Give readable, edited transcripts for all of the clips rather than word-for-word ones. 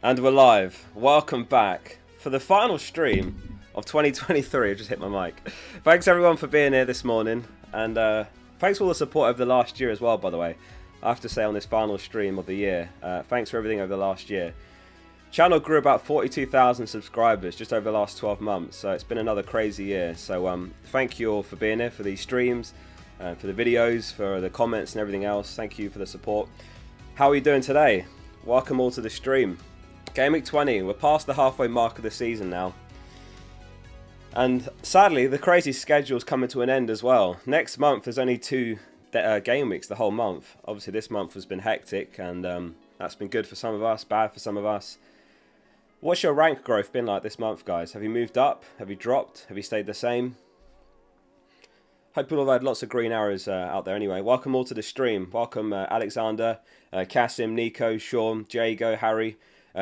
And we're live. Welcome back for the final stream of 2023. I just hit my mic. Thanks everyone for being here this morning, and thanks for all the support over the last year as well, by the way. I have to say on this final stream of the year, thanks for everything over the last year. Channel grew about 42,000 subscribers just over the last 12 months, so it's been another crazy year. So thank you all for being here for these streams, for the videos, for the comments and everything else. Thank you for the support. How are you doing today? Welcome all to the stream. GW20, we're past the halfway mark of the season now. And sadly, the crazy schedule's coming to an end as well. Next month, there's only two game weeks the whole month. Obviously, this month has been hectic, and that's been good for some of us, bad for some of us. What's your rank growth been like this month, guys? Have you moved up? Have you dropped? Have you stayed the same? Hope you'll have had lots of green arrows out there anyway. Welcome all to the stream. Welcome Alexander, Kasim, Nico, Sean, Jago, Harry,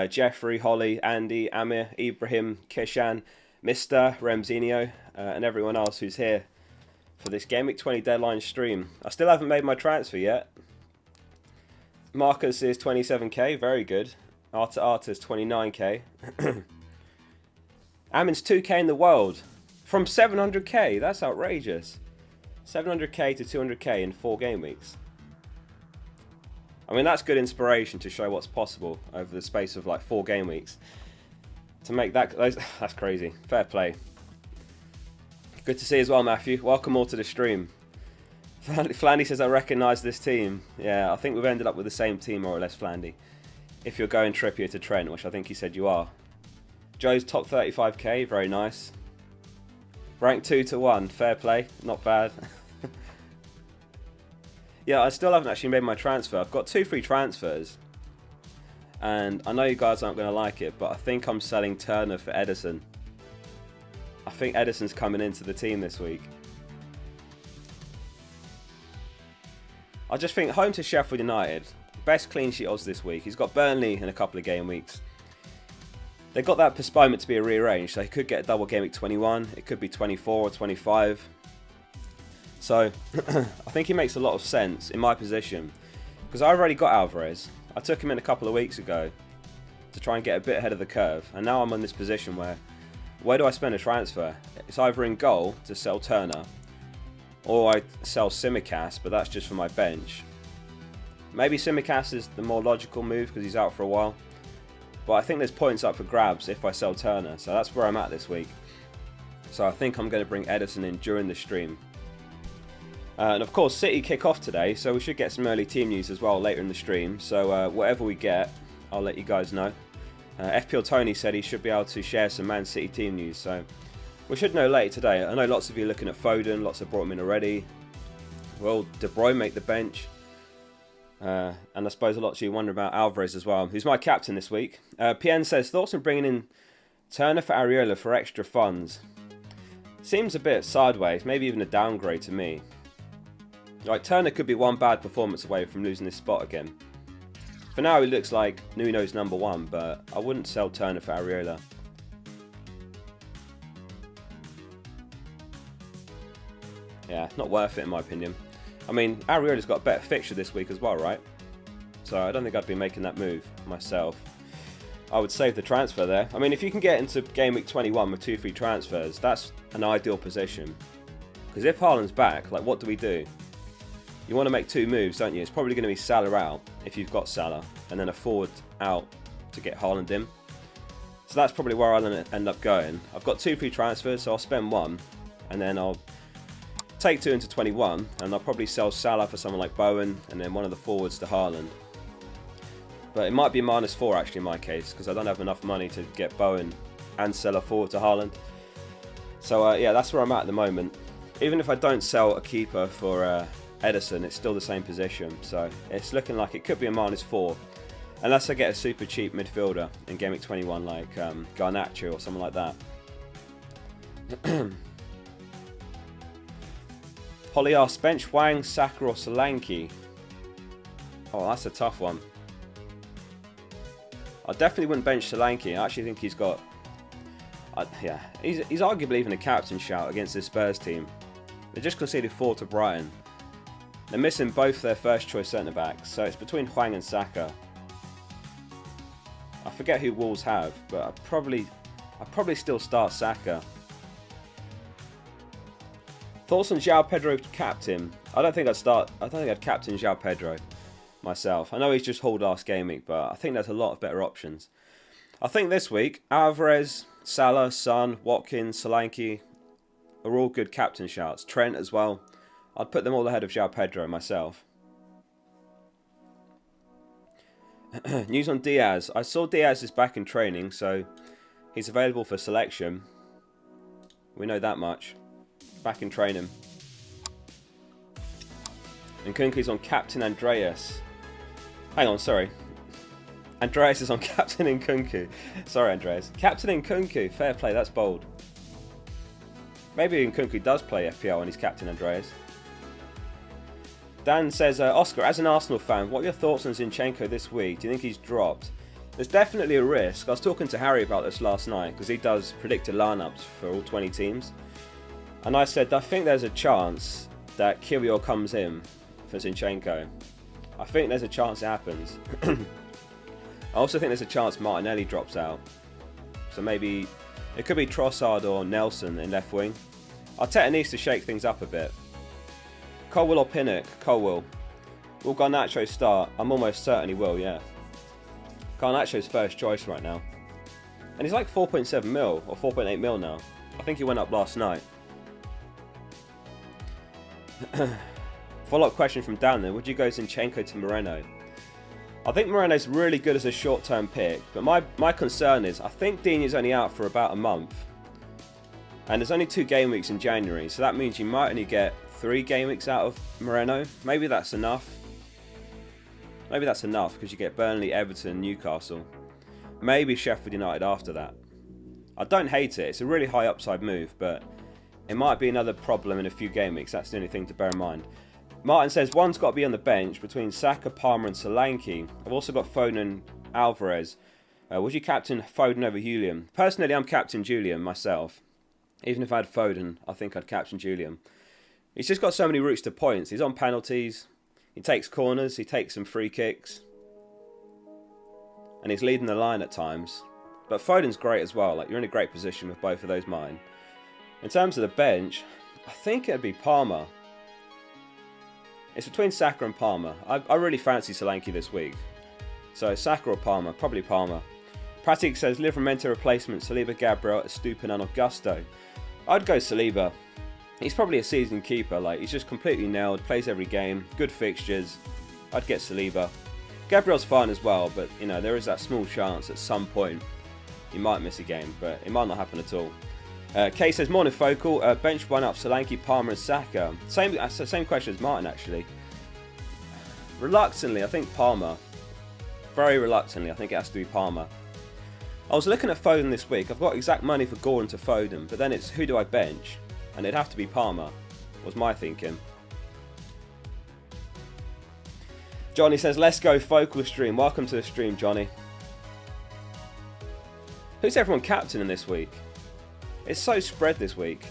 Jeffrey, Holly, Andy, Amir, Ibrahim, Kishan, Mr. Remzinho, and everyone else who's here for this GW20 deadline stream. I still haven't made my transfer yet. Marcus is 27k, very good. Arta is 29k. Amin's 2k in the world from 700k. That's outrageous. 700k to 200k in 4 game weeks. I mean, that's good inspiration to show what's possible over the space of like 4 game weeks. To make that, that's crazy. Fair play. Good to see you as well, Matthew. Welcome all to the stream. Flandy says, I recognise this team. Yeah, I think we've ended up with the same team, more or less, Flandy. If you're going Trippier to Trent, which I think you said you are. Joe's top 35k, very nice. Rank 2 to 1, fair play, not bad. Yeah, I still haven't actually made my transfer. I've got 2 free transfers. And I know you guys aren't going to like it, but I think I'm selling Turner for Edison. I think Edison's coming into the team this week. I just think home to Sheffield United. Best clean sheet odds this week. He's got Burnley in a couple of game weeks. They got that postponement to be rearranged, so he could get a double game week 21. It could be 24 or 25. So I think he makes a lot of sense in my position because I've already got Alvarez. I took him in a couple of weeks ago to try and get a bit ahead of the curve, and now I'm in this position where do I spend a transfer? It's either in goal to sell Turner, or I sell Simicast, but that's just for my bench. Maybe Simicast is the more logical move because he's out for a while, but I think there's points up for grabs if I sell Turner, so that's where I'm at this week. So I think I'm going to bring Edison in during the stream. And of course, City kick off today, so we should get some early team news as well later in the stream. So whatever we get, I'll let you guys know. FPL Tony said he should be able to share some Man City team news, so we should know later today. I know lots of you are looking at Foden, lots have brought him in already. Will De Bruyne make the bench? And I suppose a lot of you wonder about Alvarez as well, who's my captain this week. PN says, thoughts on bringing in Turner for Areola for extra funds? Seems a bit sideways, maybe even a downgrade to me. Like, Turner could be one bad performance away from losing this spot again. For now, he looks like Nuno's #1, but I wouldn't sell Turner for Areola. Yeah, not worth it in my opinion. I mean, Areola's got a better fixture this week as well, right? So I don't think I'd be making that move myself. I would save the transfer there. I mean, if you can get into game week 21 with 2 free transfers, that's an ideal position. Because if Haaland's back, like, what do we do? You want to make 2 moves, don't you? It's probably going to be Salah out, if you've got Salah, and then a forward out to get Haaland in. So that's probably where I'll end up going. I've got 2 free transfers, so I'll spend 1, and then I'll take 2 into 21, and I'll probably sell Salah for someone like Bowen, and then one of the forwards to Haaland. But it might be -4 actually in my case, because I don't have enough money to get Bowen and sell a forward to Haaland. So yeah, that's where I'm at the moment. Even if I don't sell a keeper for Edison, it's still the same position, so it's looking like it could be a -4 unless I get a super cheap midfielder in Game Week 21 like Garnacho or someone like that. Holly asks, bench Wang, Saka or Solanke? Oh, that's a tough one. I definitely wouldn't bench Solanke. I actually think he's got yeah, he's arguably even a captain shout against this Spurs team. They just conceded 4 to Brighton. They're missing both their first choice centre backs, so it's between Hwang and Saka. I forget who Wolves have, but I'd probably still start Saka. Thoughts on João Pedro captain? I don't think I'd captain João Pedro myself. I know he's just hauled last game week, but I think there's a lot of better options. I think this week, Alvarez, Salah, Son, Watkins, Solanke are all good captain shouts. Trent as well. I'd put them all ahead of João Pedro myself. News on Diaz. I saw Diaz is back in training, so he's available for selection. We know that much. Back in training. And Nkunku's on Captain Andreas. Hang on, sorry. Andreas is on Captain Nkunku. Sorry, Andreas. Captain Nkunku. Fair play, that's bold. Maybe Nkunku does play FPL and he's Captain Andreas. Dan says, Oscar, as an Arsenal fan, what are your thoughts on Zinchenko this week? Do you think he's dropped? There's definitely a risk. I was talking to Harry about this last night because he does predicted lineups for all 20 teams. And I said, I think there's a chance that Kyrgios comes in for Zinchenko. I think there's a chance it happens. I also think there's a chance Martinelli drops out. So maybe it could be Trossard or Nelson in left wing. Arteta needs to shake things up a bit. Colwill or Pinnock? Colwill. Will Garnacho start? I'm almost certain he will, yeah. Garnacho's first choice right now. And he's like 4.7 mil or 4.8 mil now. I think he went up last night. Follow-up question from Dan then. Would you go Zinchenko to Moreno? I think Moreno's really good as a short-term pick, but my concern is I think Digne is only out for about a month. And there's only 2 game weeks in January, so that means you might only get 3 game weeks out of Moreno. Maybe that's enough. Maybe that's enough because you get Burnley, Everton, Newcastle. Maybe Sheffield United after that. I don't hate it. It's a really high upside move, but it might be another problem in a few game weeks. That's the only thing to bear in mind. Martin says, one's got to be on the bench between Saka, Palmer and Solanke. I've also got Foden and Alvarez. Would you captain Foden over Julian? Personally, I'm captain Julian myself. Even if I had Foden, I think I'd captain Julian. He's just got so many routes to points. He's on penalties. He takes corners. He takes some free kicks. And he's leading the line at times. But Foden's great as well. Like, you're in a great position with both of those mine. In terms of the bench, I think it'd be Palmer. It's between Saka and Palmer. I really fancy Solanke this week. So Saka or Palmer? Probably Palmer. Pratik says Livramento replacement Saliba, Gabriel, Estupiñán and Augusto. I'd go Saliba. He's probably a seasoned keeper. Like, he's just completely nailed. Plays every game. Good fixtures. I'd get Saliba. Gabriel's fine as well, but you know there is that small chance at some point he might miss a game, but it might not happen at all. Kay says, morning focal, bench one up, Solanke, Palmer and Saka. Same question as Martin actually. Reluctantly, I think Palmer. Very reluctantly, I think it has to be Palmer. I was looking at Foden this week. I've got exact money for Gordon to Foden, but then it's who do I bench? And it'd have to be Palmer, was my thinking. Johnny says, let's go focal stream. Welcome to the stream, Johnny. Who's everyone captaining this week? It's so spread this week.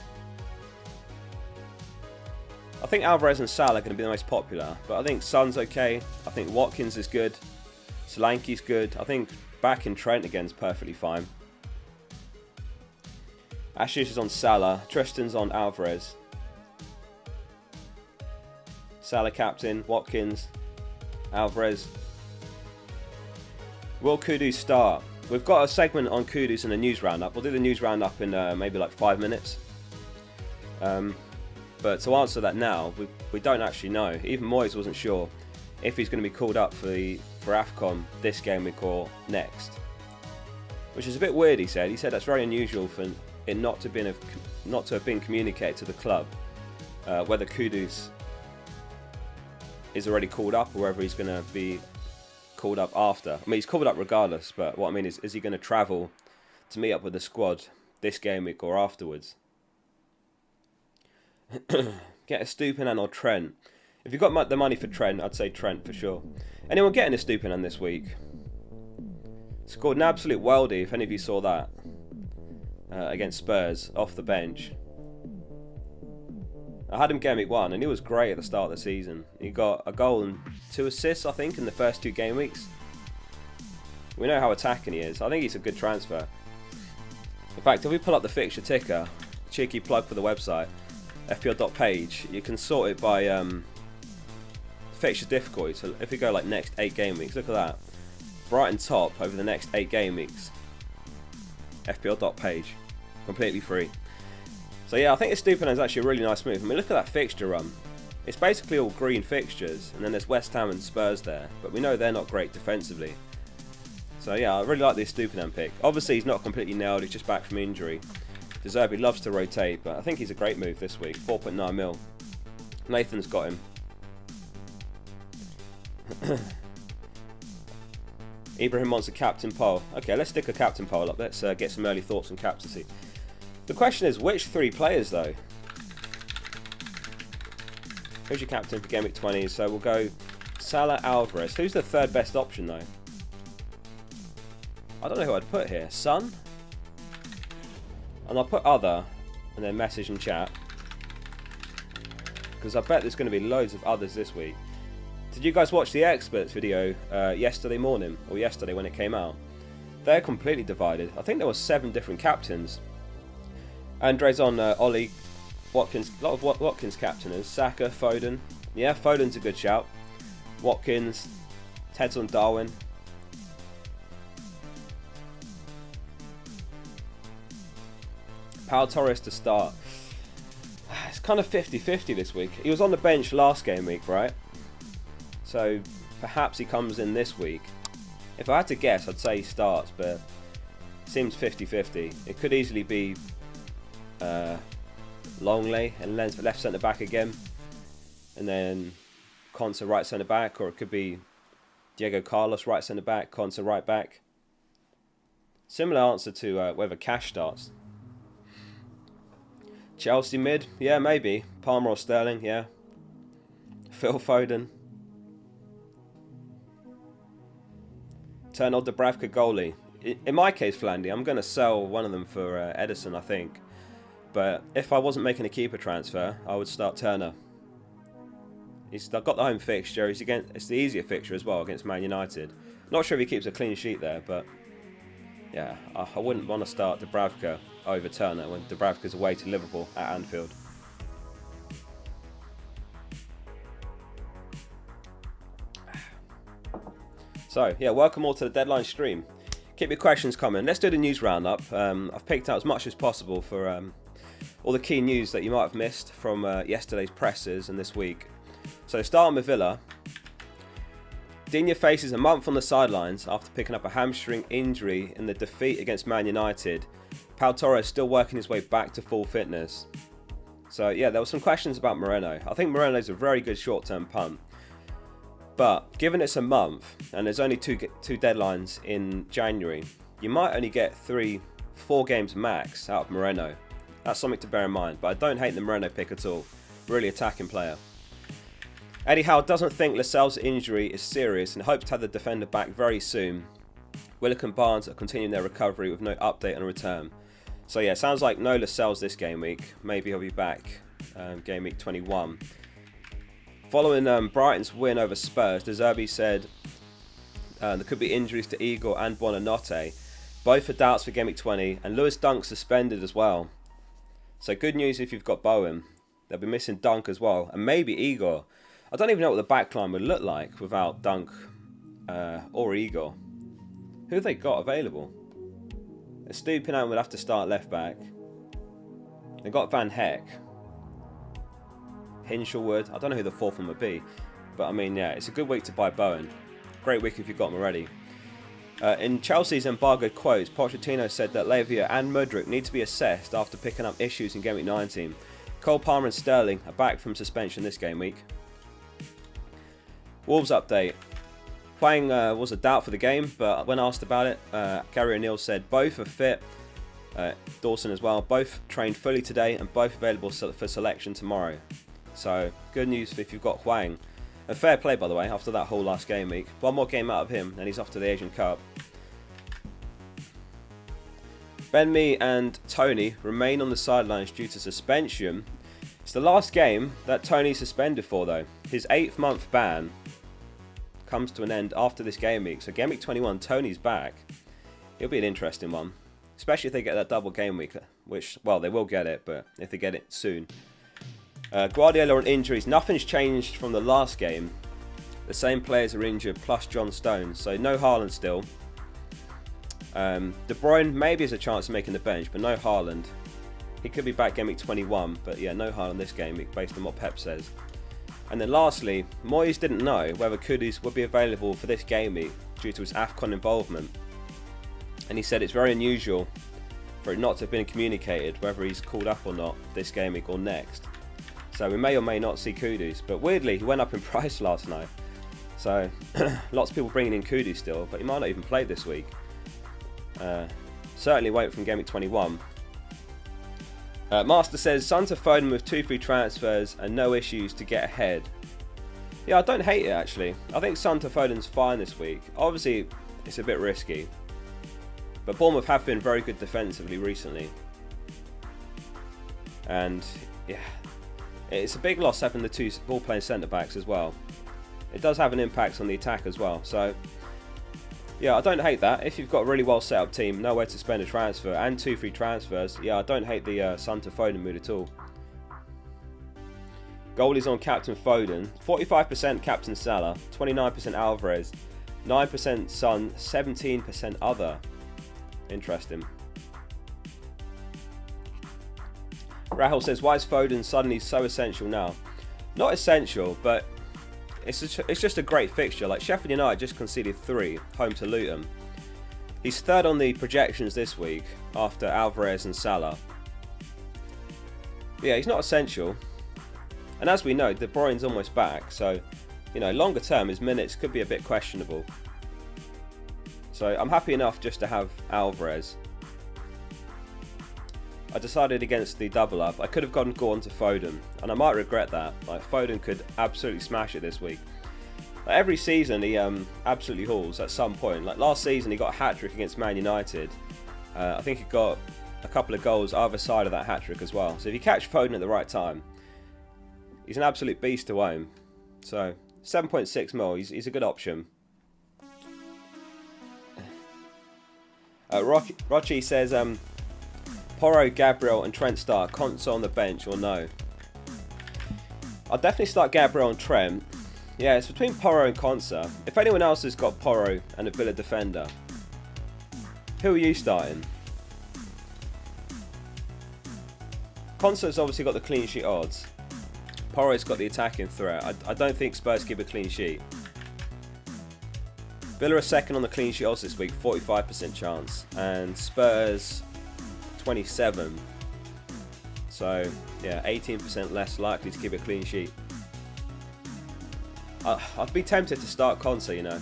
I think Alvarez and Salah are going to be the most popular, but I think Son's okay. I think Watkins is good. Solanke's good. I think back in Trent again is perfectly fine. Ashish is on Salah. Tristan's on Alvarez. Salah captain. Watkins. Alvarez. Will Kudus start? We've got a segment on Kudus and a news roundup. We'll do the news roundup in maybe like 5 minutes. But to answer that now, we don't actually know. Even Moyes wasn't sure if he's going to be called up for AFCON this game week or next. Which is a bit weird, he said. He said that's very unusual for it not to have been communicated to the club whether Kudus is already called up or whether he's going to be called up after. I mean, he's called up regardless, but what I mean is he going to travel to meet up with the squad this game week or afterwards? Get Estupiñán or Trent. If you've got the money for Trent, I'd say Trent for sure. Anyone getting Estupiñán this week? Scored an absolute worldie, if any of you saw that, against Spurs, off the bench. I had him game week 1 and he was great at the start of the season. He got a goal and 2 assists, I think, in the first 2 game weeks. We know how attacking he is. I think he's a good transfer. In fact, if we pull up the fixture ticker, cheeky plug for the website, fpl.page, you can sort it by fixture difficulty. So if we go like next 8 game weeks, look at that. Brighton top over the next 8 game weeks. fpl.page. Completely free. So yeah, I think Estupiñán is actually a really nice move. I mean, look at that fixture run. It's basically all green fixtures, and then there's West Ham and Spurs there, but we know they're not great defensively. So yeah, I really like the Estupiñán pick. Obviously, he's not completely nailed, he's just back from injury. De Zerbi loves to rotate, but I think he's a great move this week. 4.9 mil. Nathan's got him. Ibrahim wants a captain poll. Okay, let's stick a captain poll up. Let's get some early thoughts on captaincy. The question is, which 3 players though? Who's your captain for Gameweek 20? So we'll go Salah, Alvarez. Who's the 3rd best option though? I don't know who I'd put here. Son? And I'll put other, and then message and chat. Because I bet there's going to be loads of others this week. Did you guys watch the experts video yesterday morning, or yesterday when it came out? They're completely divided. I think there were 7 different captains. Andre's on Ollie, Watkins, a lot of Watkins captainers. Saka, Foden. Yeah, Foden's a good shout. Watkins, Ted's on Darwin. Pau Torres to start. It's kind of 50-50 this week. He was on the bench last game week, right? So perhaps he comes in this week. If I had to guess, I'd say he starts, but it seems 50-50. It could easily be Longley and left centre back again, and then Konsa right centre back, or it could be Diego Carlos right centre back, Konsa right back. Similar answer to whether Cash starts. Chelsea mid, yeah, maybe. Palmer or Sterling, yeah. Phil Foden. Turn on Dubravka goalie. In my case, Flandy, I'm going to sell one of them for Edison, I think. But if I wasn't making a keeper transfer, I would start Turner. He's got the home fixture. It's the easier fixture as well against Man United. Not sure if he keeps a clean sheet there, but yeah, I wouldn't want to start Dubravka over Turner when Dubravka's away to Liverpool at Anfield. So yeah, welcome all to the deadline stream. Keep your questions coming. Let's do the news roundup. I've picked out as much as possible for all the key news that you might have missed from yesterday's presses and this week. So starting with Villa. Digne faces a month on the sidelines after picking up a hamstring injury in the defeat against Man United. Pau Torres still working his way back to full fitness. So yeah, there were some questions about Moreno. I think Moreno's a very good short-term punt. But given it's a month and there's only two deadlines in January, you might only get 3-4 games max out of Moreno. That's something to bear in mind, but I don't hate the Moreno pick at all. Really attacking player. Eddie Howe doesn't think Lascelles' injury is serious and hopes to have the defender back very soon. Willock and Barnes are continuing their recovery with no update on return. So yeah, sounds like no Lascelles this game week. Maybe he'll be back game week 21. Following Brighton's win over Spurs, De Zerbi said there could be injuries to Igor and Buonanotte. Both are doubts for game week 20, and Lewis Dunk suspended as well. So good news if you've got Bowen. They'll be missing Dunk as well, and maybe Igor. I don't even know what the backline would look like without Dunk or Igor. Who have they got available? Estupiñán would have to start left back. They've got Van Heck. Hinshelwood. I don't know who the 4th one would be. But I mean, yeah, it's a good week to buy Bowen. Great week if you've got him already. In Chelsea's embargoed quotes, Pochettino said that Lavia and Mudryk need to be assessed after picking up issues in game week 19. Cole Palmer and Sterling are back from suspension this game week. Wolves update. Hwang was a doubt for the game, but when asked about it, Gary O'Neill said both are fit. Dawson as well. Both trained fully today and both available for selection tomorrow. So, good news if you've got Hwang. And fair play, by the way, after that whole last game week. One more game out of him, and he's off to the Asian Cup. Ben Mee and Tony remain on the sidelines due to suspension. It's the last game that Tony's suspended for, though. His 8th month ban comes to an end after this game week. So game week 21, Tony's back. It'll be an interesting one, especially if they get that double game week, which, well, they will get it, but if they get it soon. Guardiola on injuries. Nothing's changed from the last game. The same players are injured, plus John Stones. So no Haaland still. De Bruyne maybe has a chance of making the bench, but no Haaland. He could be back game week 21, but yeah, no Haaland this game week based on what Pep says. And then lastly, Moyes didn't know whether Kudus would be available for this game week due to his AFCON involvement. And he said it's very unusual for it not to have been communicated whether he's called up or not this game week or next. So we may or may not see Kudus, but weirdly he went up in price last night. So lots of people bringing in Kudus still, but he might not even play this week. Certainly wait from game week 21. Master says Son to Foden with 2 free transfers and no issues to get ahead. Yeah, I don't hate it actually. I think Son to Foden's fine this week. Obviously it's a bit risky, but Bournemouth have been very good defensively recently. And yeah, it's a big loss having the 2 ball playing centre backs as well. It does have an impact on the attack as well. So yeah, I don't hate that. If you've got a really well set up team, nowhere to spend a transfer and 2 free transfers, yeah, I don't hate the Son to Foden mood at all. Goalies on Captain Foden, 45% Captain Salah, 29% Alvarez, 9% Son, 17% other. Interesting. Rahul says, why is Foden suddenly so essential now? Not essential, but it's just a great fixture. Like Sheffield United just conceded 3, home to Luton. He's third on the projections this week after Alvarez and Salah. But yeah, he's not essential. And as we know, De Bruyne's almost back, so you know, longer term his minutes could be a bit questionable. So I'm happy enough just to have Alvarez. I decided against the double up. I could have gone to Foden, and I might regret that. Like Foden could absolutely smash it this week. Like, every season he absolutely hauls at some point. Like last season he got a hat-trick against Man United. I think he got a couple of goals either side of that hat-trick as well. So if you catch Foden at the right time, he's an absolute beast to own. So 7.6 mil, he's a good option. Rochi says, Porro, Gabriel and Trent start, Konsa on the bench or no? I'll definitely start Gabriel and Trent. Yeah, it's between Porro and Konsa. If anyone else has got Porro and a Villa defender, who are you starting? Konsa's obviously got the clean sheet odds. Porro's got the attacking threat. I don't think Spurs keep a clean sheet. Villa are second on the clean sheet odds this week, 45% chance. And Spurs 27, so yeah, 18% less likely to keep a clean sheet. I'd be tempted to start Konsa, you know.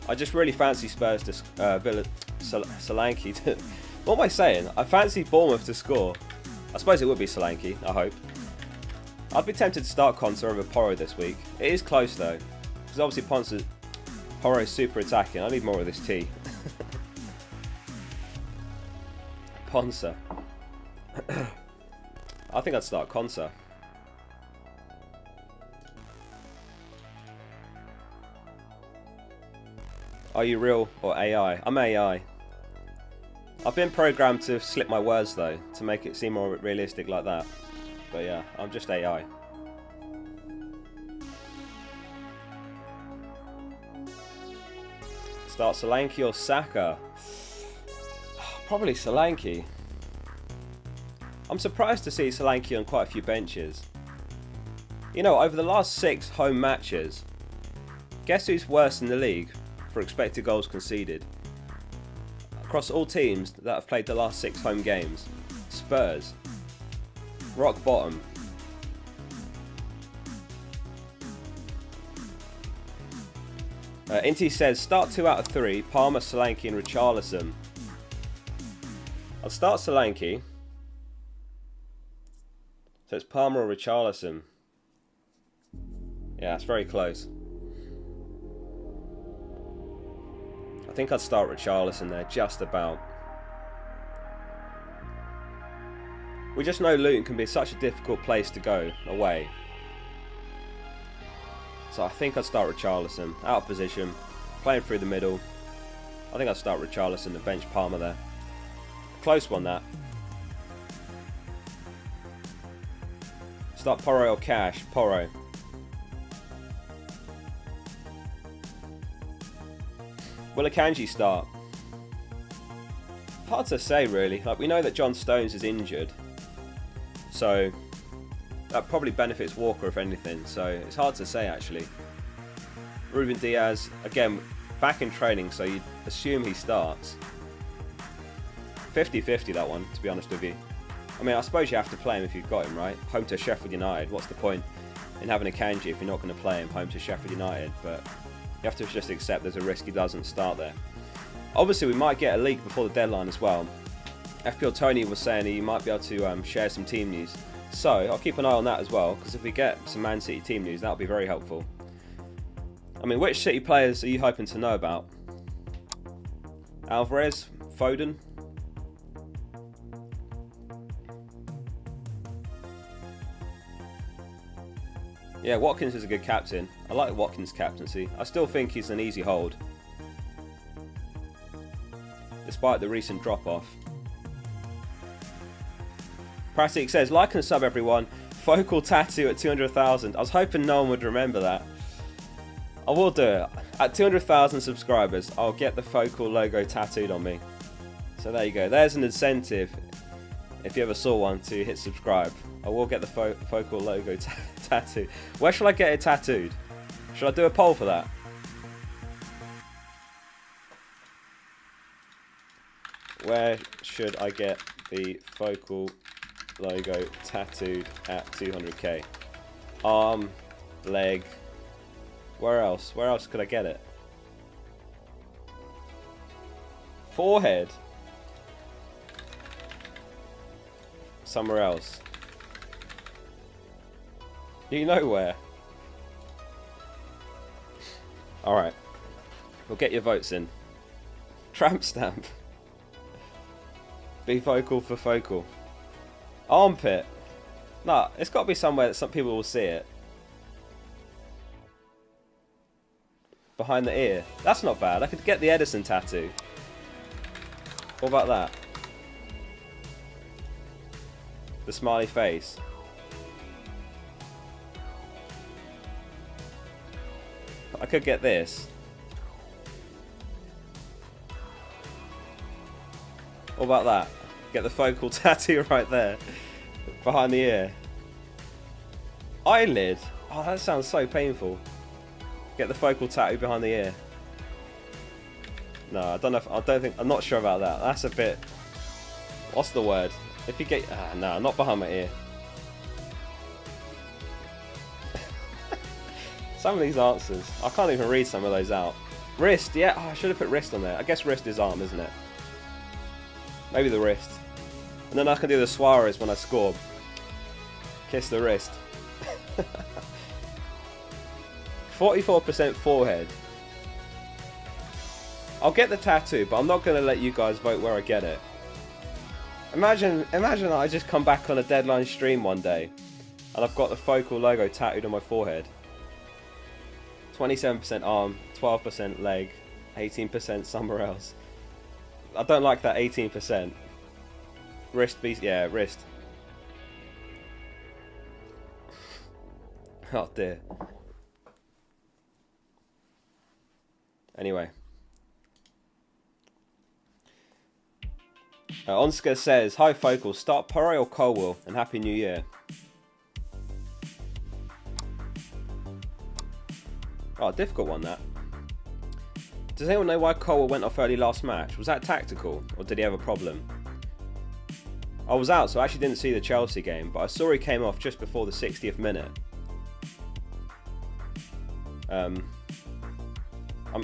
I just really fancy Spurs to Villa Solanke to. What am I saying? I fancy Bournemouth to score. I suppose it would be Solanke. I hope. I'd be tempted to start Konsa over Porro this week. It is close though, because obviously Porro's super attacking. I need more of this tea. Konsa. I think I'd start Konsa. Are you real or AI? I'm AI. I've been programmed to slip my words though, to make it seem more realistic like that. But yeah, I'm just AI. Start Solanke or Saka? Probably Solanke. I'm surprised to see Solanke on quite a few benches. You know, over the last 6 home matches, guess who's worse in the league for expected goals conceded? Across all teams that have played the last 6 home games, Spurs. Rock bottom. Inti says, start 2 out of 3, Palmer, Solanke and Richarlison. I'll start Solanke. So it's Palmer or Richarlison. Yeah, it's very close. I think I'd start Richarlison there, just about. We just know Luton can be such a difficult place to go away. So I think I'd start Richarlison. Out of position. Playing through the middle. I think I'd start Richarlison and bench Palmer there. Close one, that. Start Porro or Cash. Porro. Will Akanji start? Hard to say, really. Like, we know that John Stones is injured, so that probably benefits Walker if anything. So it's hard to say, actually. Ruben Diaz, again, back in training, so you'd assume he starts. 50-50 that one, to be honest with you. I mean, I suppose you have to play him if you've got him, right? Home to Sheffield United. What's the point in having Akanji if you're not going to play him home to Sheffield United? But you have to just accept there's a risk he doesn't start there. Obviously, we might get a leak before the deadline as well. FPL Tony was saying he might be able to share some team news. So, I'll keep an eye on that as well, because if we get some Man City team news, that'll be very helpful. I mean, which City players are you hoping to know about? Alvarez? Foden? Yeah, Watkins is a good captain. I like Watkins' captaincy. I still think he's an easy hold, despite the recent drop-off. Pratik says, like and sub everyone, focal tattoo at 200,000. I was hoping no one would remember that. I will do it. At 200,000 subscribers, I'll get the focal logo tattooed on me. So there you go. There's an incentive, if you ever saw one, to hit subscribe. I will get the focal logo tattoo. Where shall I get it tattooed? Should I do a poll for that? Where should I get the focal logo tattooed at 200k? Arm, leg. Where else? Where else could I get it? Forehead. Somewhere else. You know where. Alright. We'll get your votes in. Tramp stamp. Be vocal for focal. Armpit. Nah, it's got to be somewhere that some people will see it. Behind the ear. That's not bad. I could get the Edison tattoo. What about that? The smiley face. I could get this. What about that? Get the focal tattoo right there. Behind the ear. Eyelid. Oh, that sounds so painful. Get the focal tattoo behind the ear. No, I don't know if, I'm not sure about that. That's a bit, what's the word? If you get, no, not behind my ear. Some of these answers, I can't even read some of those out. Wrist, yeah, I should have put wrist on there. I guess wrist is arm, isn't it? Maybe the wrist. And then I can do the Suarez when I score. Kiss the wrist. 44% forehead. I'll get the tattoo, but I'm not going to let you guys vote where I get it. Imagine I just come back on a deadline stream one day and I've got the focal logo tattooed on my forehead. 27% arm, 12% leg, 18% somewhere else. I don't like that 18%. Wrist, yeah, wrist. Oh dear. Anyway. Onska says, hi Focal, start Porro or Colwell, and Happy New Year. Oh, difficult one that. Does anyone know why Colwell went off early last match? Was that tactical, or did he have a problem? I was out, so I actually didn't see the Chelsea game, but I saw he came off just before the 60th minute.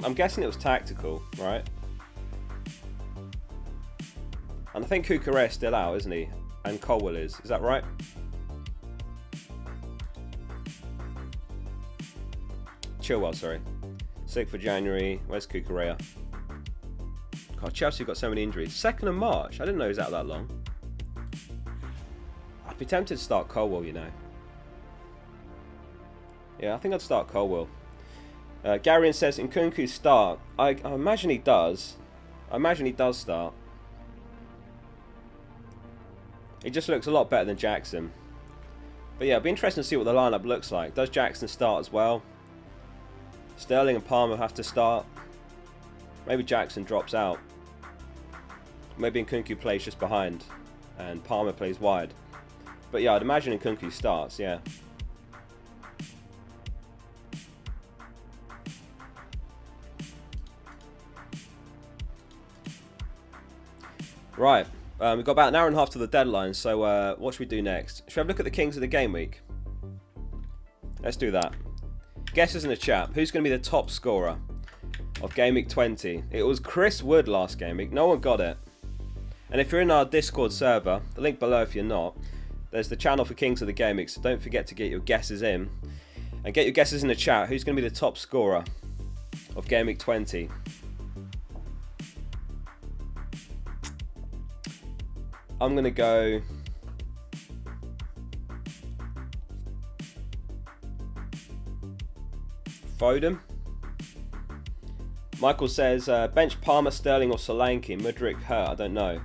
I'm guessing it was tactical, right? And I think Cucurella's still out, isn't he? And Colwell is. Is that right? Chilwell, sorry. 6th of January. Where's Cucurella? God, Chelsea got so many injuries. 2nd of March. I didn't know he was out that long. I'd be tempted to start Colwell, you know. Yeah, I think I'd start Colwell. Garion says, Nkunku start. I imagine he does. I imagine he does start. He just looks a lot better than Jackson. But yeah, it'll be interesting to see what the lineup looks like. Does Jackson start as well? Sterling and Palmer have to start. Maybe Jackson drops out. Maybe Nkunku plays just behind and Palmer plays wide. But yeah, I'd imagine Nkunku starts, yeah. Right, we've got about an hour and a half to the deadline, so what should we do next? Should we have a look at the Kings of the Game Week? Let's do that. Guesses in the chat. Who's going to be the top scorer of Game Week 20? It was Chris Wood last Game Week. No one got it. And if you're in our Discord server, the link below if you're not, there's the channel for Kings of the Game Week, so don't forget to get your guesses in. And get your guesses in the chat. Who's going to be the top scorer of Game Week 20? I'm going to go... Foden. Michael says, bench Palmer, Sterling or Solanke. Mudryk hurt, I don't know.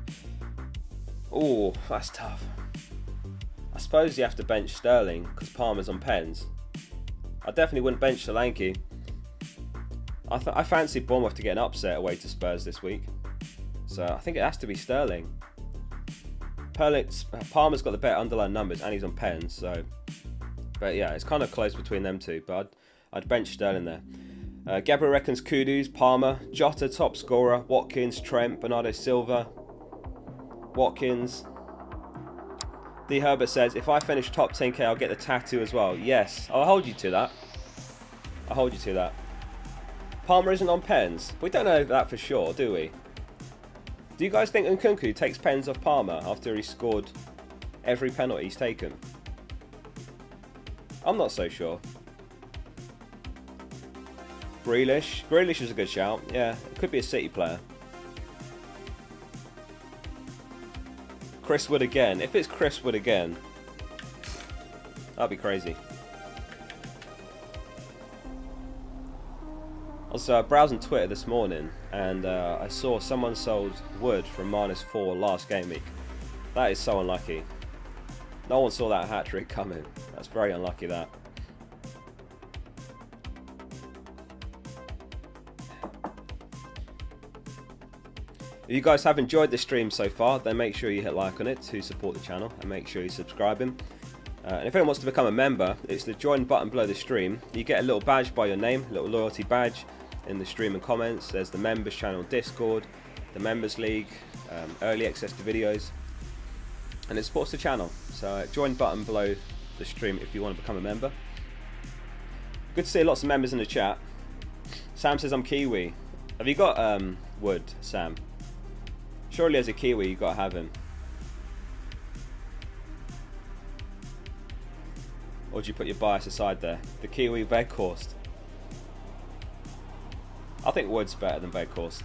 Oh, that's tough. I suppose you have to bench Sterling because Palmer's on pens. I definitely wouldn't bench Solanke. I fancy Bournemouth to get an upset away to Spurs this week. So I think it has to be Sterling. Palmer's got the better underlying numbers and he's on pens, so... But yeah, it's kind of close between them two, but I'd bench Sterling there. Gabriel reckons Kudus, Palmer, Jota top scorer, Watkins, Trent, Bernardo Silva, Watkins. D Herbert says, if I finish top 10k, I'll get the tattoo as well. Yes, I'll hold you to that. I'll hold you to that. Palmer isn't on pens. We don't know that for sure, do we? Do you guys think Nkunku takes pens off Palmer after he scored every penalty he's taken? I'm not so sure. Grealish. Grealish is a good shout. Yeah, it could be a City player. Chris Wood again. If it's Chris Wood again, that'd be crazy. I was browsing Twitter this morning and I saw someone sold Wood from -4 last game week. That is so unlucky. No one saw that hat-trick coming. That's very unlucky, that. If you guys have enjoyed the stream so far, then make sure you hit like on it to support the channel and make sure you subscribe him. And if anyone wants to become a member, it's the join button below the stream. You get a little badge by your name, a little loyalty badge in the stream and comments. There's the members channel Discord, the members league, early access to videos, and it supports the channel. So join button below the stream if you want to become a member. Good to see lots of members in the chat. Sam says I'm Kiwi. Have you got Wood, Sam? Surely as a Kiwi you've got to have him. Or do you put your bias aside there? The Kiwi Veghorst. I think Wood's better than Veghorst.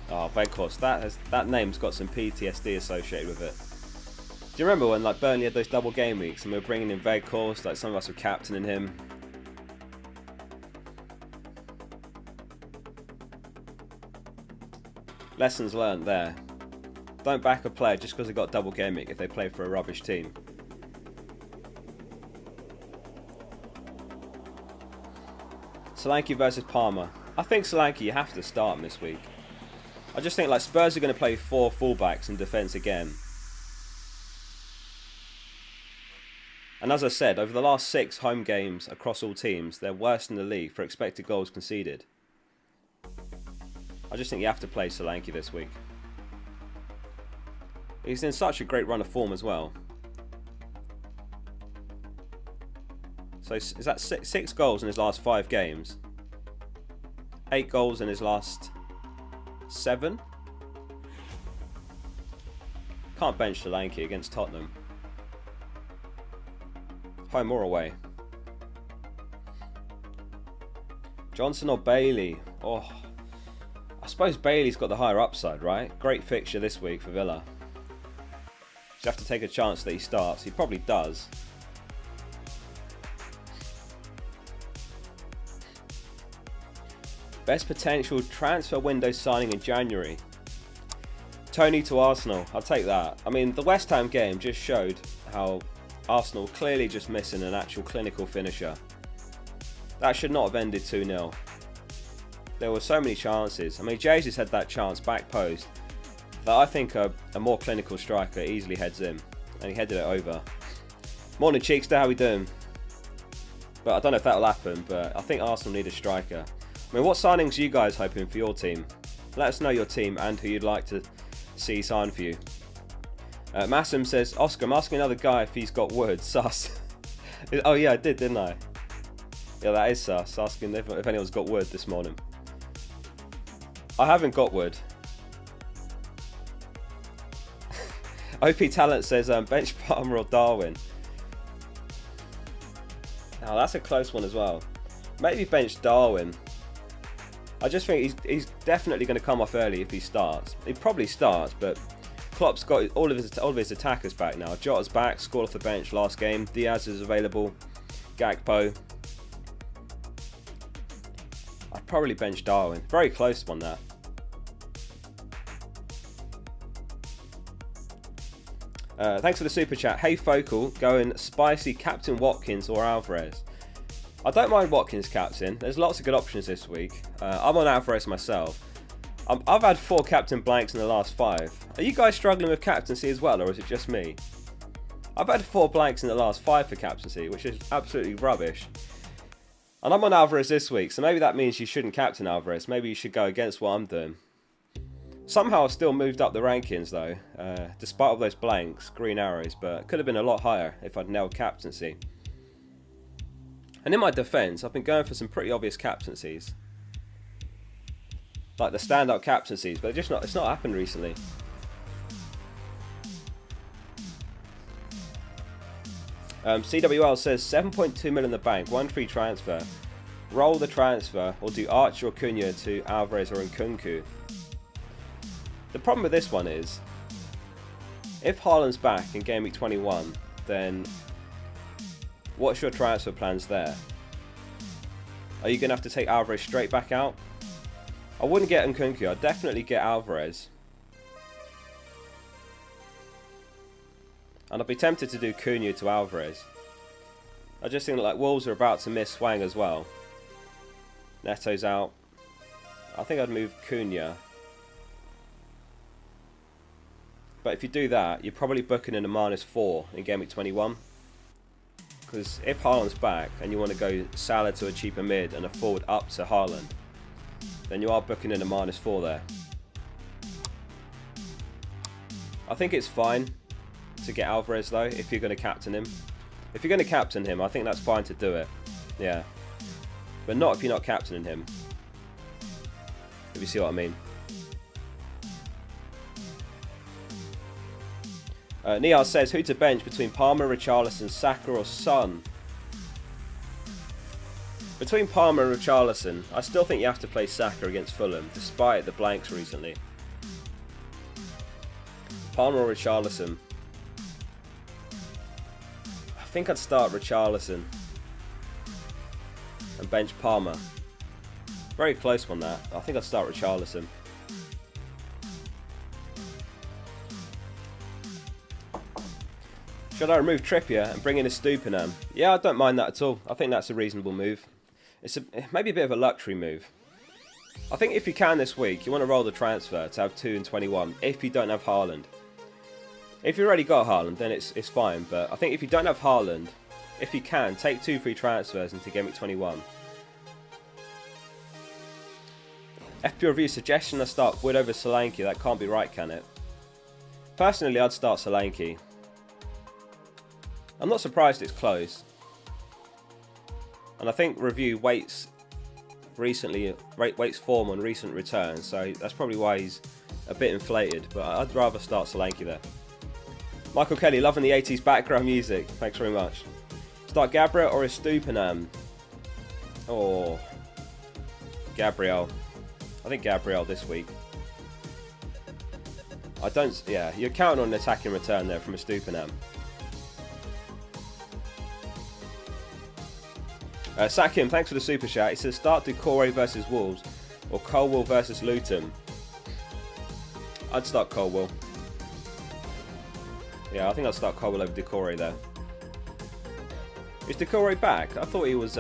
Oh, Veghorst. That name's got some PTSD associated with it. Do you remember when like Burnley had those double game weeks and we were bringing in Veghorst? Like some of us were captaining him. Lessons learned there. Don't back a player just because they got double game week if they play for a rubbish team. Solanke versus Palmer. I think Solanke, you have to start him this week. I just think like Spurs are going to play 4 fullbacks in defence again. And as I said, over the last 6 home games across all teams, they're worst in the league for expected goals conceded. I just think you have to play Solanke this week. He's in such a great run of form as well. So is that 6 goals in his last 5 games? 8 goals in his last 7? Can't bench Solanke against Tottenham. Home or away? Johnson or Bailey? Oh, I suppose Bailey's got the higher upside, right? Great fixture this week for Villa. Just have to take a chance that he starts. He probably does. Best potential transfer window signing in January. Tony to Arsenal. I'll take that. I mean, the West Ham game just showed how Arsenal clearly just missing an actual clinical finisher. That should not have ended 2-0. There were so many chances. I mean, Jesus had that chance back post that I think a more clinical striker easily heads in, and he headed it over. Morning, Cheekster, how we doing? But I don't know if that'll happen, but I think Arsenal need a striker. I mean, what signings are you guys hoping for your team? Let us know your team and who you'd like to see sign for you. Massam says, Oscar, I'm asking another guy if he's got wood. Sus. Oh yeah, I did, didn't I? Yeah, that is sus. Asking if anyone's got wood this morning. I haven't got wood. OP Talent says, bench Palmer or Darwin. Now that's a close one as well. Maybe bench Darwin. I just think he's definitely going to come off early if he starts. He probably starts, but Klopp's got all of his attackers back now. Jota's back, scored off the bench last game. Diaz is available. Gakpo. I'd probably bench Darwin. Very close one that. Thanks for the super chat. Hey Focal, going spicy Captain Watkins or Alvarez. I don't mind Watkins captain. There's lots of good options this week. I'm on Alvarez myself. I've had 4 captain blanks in the last 5. Are you guys struggling with captaincy as well, or is it just me? I've had 4 blanks in the last 5 for captaincy, which is absolutely rubbish. And I'm on Alvarez this week, so maybe that means you shouldn't captain Alvarez. Maybe you should go against what I'm doing. Somehow I've still moved up the rankings though, despite all those blanks, green arrows, but it could have been a lot higher if I'd nailed captaincy. And in my defence, I've been going for some pretty obvious captaincies. Like the standout captaincies, but it's not happened recently. CWL says 7.2 million in the bank, 1 free transfer. Roll the transfer or do Archer or Cunha to Alvarez or Nkunku. The problem with this one is, if Haaland's back in Game Week 21, then what's your transfer plans there? Are you going to have to take Alvarez straight back out? I wouldn't get Nkunku, I'd definitely get Alvarez. And I'd be tempted to do Cunha to Alvarez. I just think that like Wolves are about to miss Swang as well. Neto's out. I think I'd move Cunha. But if you do that, you're probably booking in a -4 in Game Week 21. Because if Haaland's back and you want to go Salah to a cheaper mid and a forward up to Haaland, then you are booking in a -4 there. I think it's fine to get Alvarez though, if you're going to captain him. If you're going to captain him, I think that's fine to do it. Yeah. But not if you're not captaining him. If you see what I mean. Niall says, who to bench between Palmer, Richarlison, Saka or Son? Between Palmer and Richarlison, I still think you have to play Saka against Fulham, despite the blanks recently. Palmer or Richarlison? I think I'd start Richarlison and bench Palmer. Very close one that. I think I'd start Richarlison. Should I remove Trippier and bring in a Stupinan? Yeah, I don't mind that at all. I think that's a reasonable move. It's maybe a bit of a luxury move. I think if you can this week, you want to roll the transfer to have 2 and 21 if you don't have Haaland. If you've already got Haaland, then it's fine. But I think if you don't have Haaland, if you can, take 2 free transfers into Game Week 21. FPL review suggestion I start Wood over Solanke. That can't be right, can it? Personally, I'd start Solanke. I'm not surprised it's close. And I think review weights form on recent returns, so that's probably why he's a bit inflated, but I'd rather start Solanke there. Michael Kelly, loving the 80s background music. Thanks very much. Start Gabriel or Estupinan? Oh, Gabriel. I think Gabriel this week. Yeah, you're counting on an attacking return there from Estupinan. Sack him, thanks for the super chat. He says start Doucouré versus Wolves or Colwill versus Luton? I'd start Colwill. Yeah, I think I'd start Colwill over Decore there. Is Decore back? I thought he was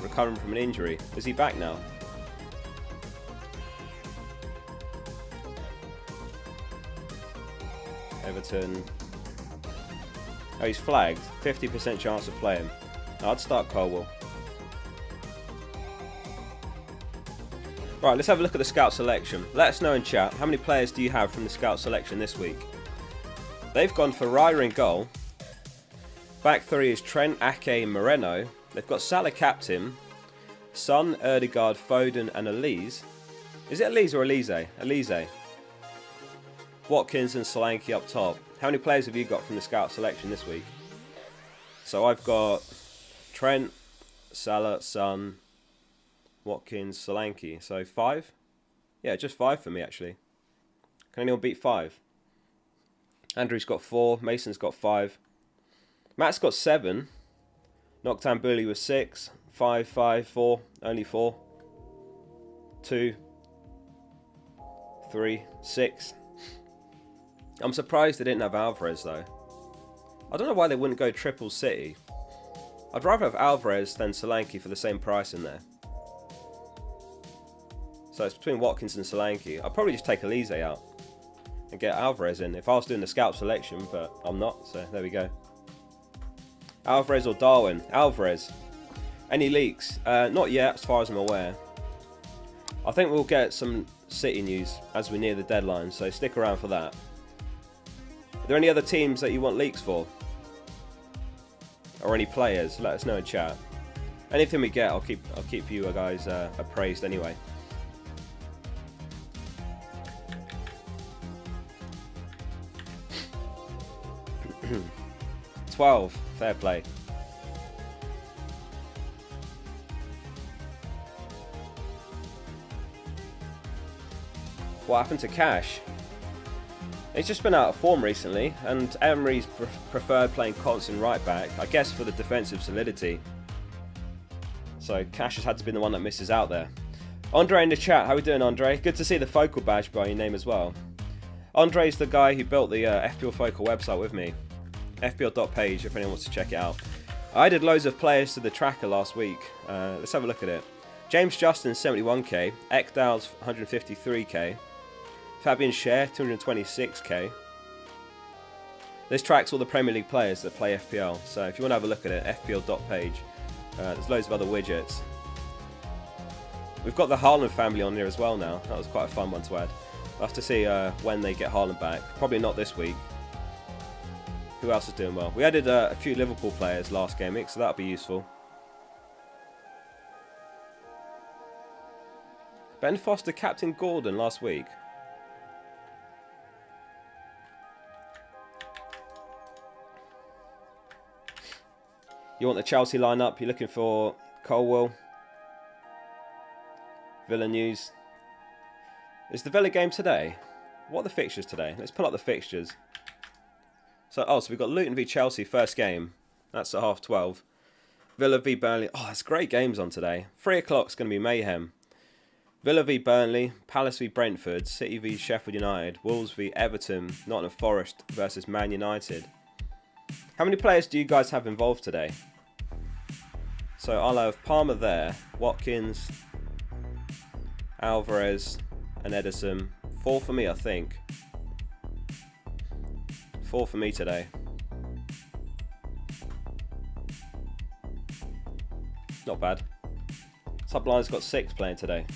recovering from an injury. Is he back now? Everton. Oh, he's flagged. 50% chance of playing. I'd start Colwill. Right, let's have a look at the scout selection. Let us know in chat, how many players do you have from the scout selection this week? They've gone for Raya in goal. Back three is Trent, Ake, Moreno. They've got Salah captain. Son, Erdegaard, Foden and Elise. Is it Elise or Elise? Elise. Watkins and Solanke up top. How many players have you got from the scout selection this week? So I've got Trent, Salah, Son, Watkins, Solanke. So 5? Yeah, just 5 for me actually. Can anyone beat 5? Andrew's got 4. Mason's got 5. Matt's got 7. Noctambuli was 6. 5, 5, 4. Only 4. 2. 3, 6. I'm surprised they didn't have Alvarez though. I don't know why they wouldn't go triple City. I'd rather have Alvarez than Solanke for the same price in there. So it's between Watkins and Solanke. I'd probably just take Elise out and get Alvarez in if I was doing the scout selection, but I'm not, so there we go. Alvarez or Darwin? Alvarez. Any leaks? Not yet, as far as I'm aware. I think we'll get some City news as we near the deadline, so stick around for that. Are there any other teams that you want leaks for? Or any players? Let us know in chat. Anything we get, I'll keep you guys appraised anyway. $12, fair play. What happened to Cash? He's just been out of form recently, and Emery's preferred playing constant right back, I guess for the defensive solidity. So Cash has had to be the one that misses out there. Andre in the chat, how are we doing, Andre? Good to see the Focal badge by your name as well. Andre's the guy who built the FPL Focal website with me. FPL.page if anyone wants to check it out. I added loads of players to the tracker last week. Let's have a look at it. James Justin 71k, Ekdal's 153k, Fabian Schär 226k. This tracks all the Premier League players that play FPL, so if you want to have a look at it, FPL.page. There's loads of other widgets. We've got the Haaland family on here as well now. That was quite a fun one to add. We'll have to see when they get Haaland back. Probably not this week. Who else is doing well? We added a few Liverpool players last game week, so that'll be useful. Ben Foster captain Gordon last week. You want the Chelsea lineup? You're looking for Colwill, Villa news. Is the Villa game today? What are the fixtures today? Let's pull up the fixtures. So we've got Luton v Chelsea first game. That's at 12:30. Villa v Burnley. Oh, that's great games on today. 3 o'clock's going to be mayhem. Villa v Burnley, Palace v Brentford, City v Sheffield United, Wolves v Everton, Nottingham Forest versus Man United. How many players do you guys have involved today? So I'll have Palmer there, Watkins, Alvarez and Ederson. 4 for me, I think. 4 for me today. Not bad. Subline's got 6 playing today.